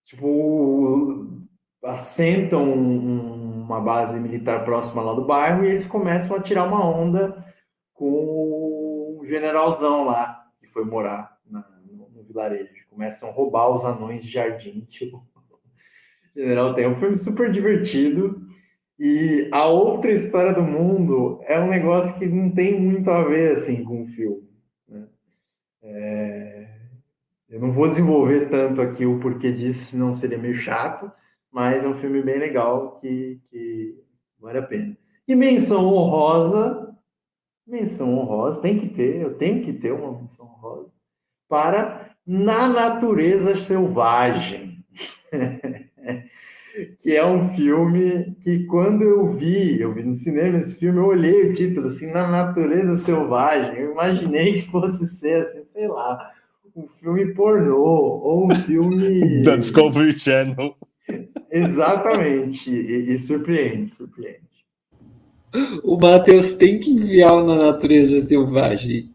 tipo, assentam uma base militar próxima lá do bairro e eles começam a tirar uma onda com o generalzão lá, que foi morar no vilarejo. Começam a roubar os anões de jardim, tipo, o general tem. É um filme super divertido. E a outra história do mundo é um negócio que não tem muito a ver assim com o filme, né? Eu não vou desenvolver tanto aqui o porquê disso, senão seria meio chato, mas é um filme bem legal que vale a pena. E menção honrosa, tem que ter, eu tenho que ter uma menção honrosa, para Na Natureza Selvagem, que é um filme que quando eu vi no cinema esse filme, eu olhei o título assim, Na Natureza Selvagem, eu imaginei que fosse ser assim, sei lá, um filme pornô ou um Da filme Discovery Channel. exatamente e surpreende, surpreende. O Matheus tem que enviar o Na Natureza Selvagem.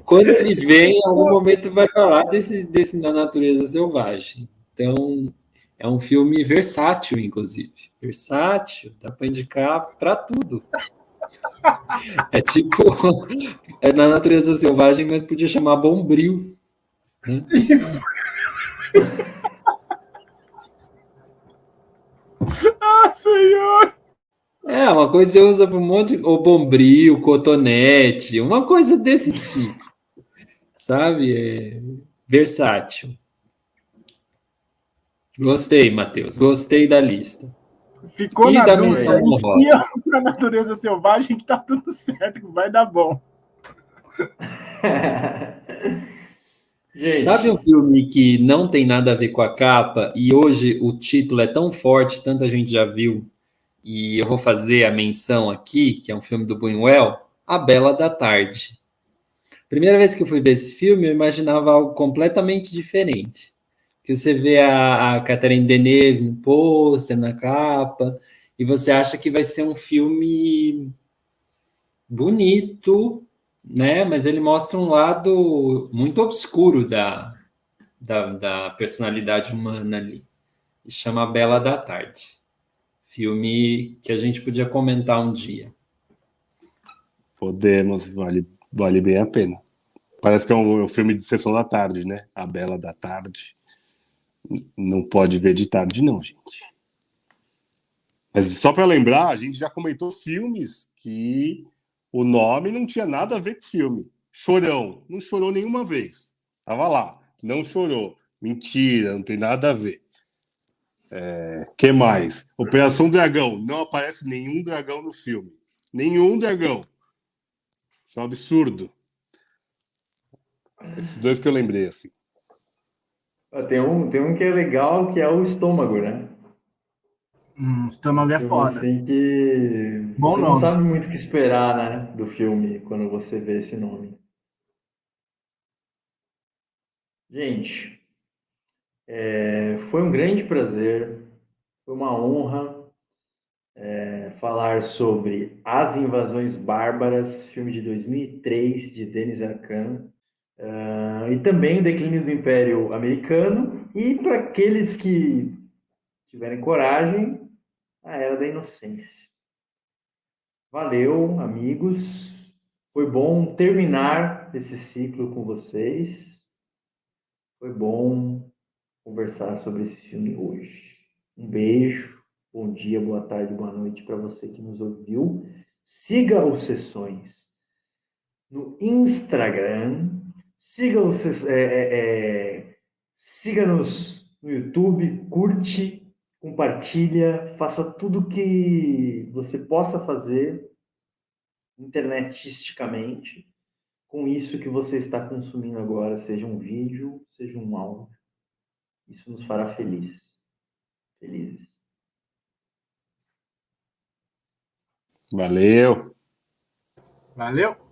Quando ele vem, em algum momento vai falar desse Na Natureza Selvagem. Então, é um filme versátil, inclusive. Versátil, dá para indicar para tudo. É tipo, é Na Natureza Selvagem, mas podia chamar Bombril, né? Ah, senhor! É, uma coisa você usa para um monte de... Ou Bombril, Cotonete, uma coisa desse tipo, sabe? É versátil. Gostei, Matheus. Gostei da lista. Ficou E na da dúvida, menção enfia honrosa. pra natureza selvagem que tá tudo certo, vai dar bom. Sabe um Gente, filme que não tem nada a ver com a capa e hoje o título é tão forte, tanta gente já viu, e eu vou fazer a menção aqui, que é um filme do Buñuel, A Bela da Tarde. Primeira vez que eu fui ver esse filme, eu imaginava algo completamente diferente. Que você vê a Catherine Deneuve no pôster, na capa, e você acha que vai ser um filme bonito, né? Mas ele mostra um lado muito obscuro da personalidade humana ali. E chama Bela da Tarde. Filme que a gente podia comentar um dia. Podemos, vale bem a pena. Parece que é um filme de sessão da tarde, né? A Bela da Tarde. Não pode ver de tarde, não, gente. Mas só para lembrar, a gente já comentou filmes que o nome não tinha nada a ver com o filme. Chorão, não chorou nenhuma vez. Tava lá, não chorou. Mentira, não tem nada a ver. Que mais? Operação Dragão, não aparece nenhum dragão no filme. Nenhum dragão. Isso é um absurdo. Esses dois que eu lembrei, assim. tem um que é legal, que é o Estômago, né? Um Estômago é filme foda. assim que Bom você não nome. sabe muito o que esperar, né, do filme quando você vê esse nome. Gente, foi um grande prazer, foi uma honra falar sobre As Invasões Bárbaras, filme de 2003 de Denis Arcand, e também o declínio do Império Americano, e para aqueles que tiverem coragem, a Era da Inocência. Valeu, amigos. Foi bom terminar esse ciclo com vocês. Foi bom conversar sobre esse filme hoje. Um beijo, bom dia, boa tarde, boa noite para você que nos ouviu. Siga os Sessões no Instagram, siga os, siga-nos no YouTube, curte, compartilha, faça tudo que você possa fazer internetisticamente com isso que você está consumindo agora, seja um vídeo, seja um áudio. Isso nos fará felizes. Valeu! Valeu!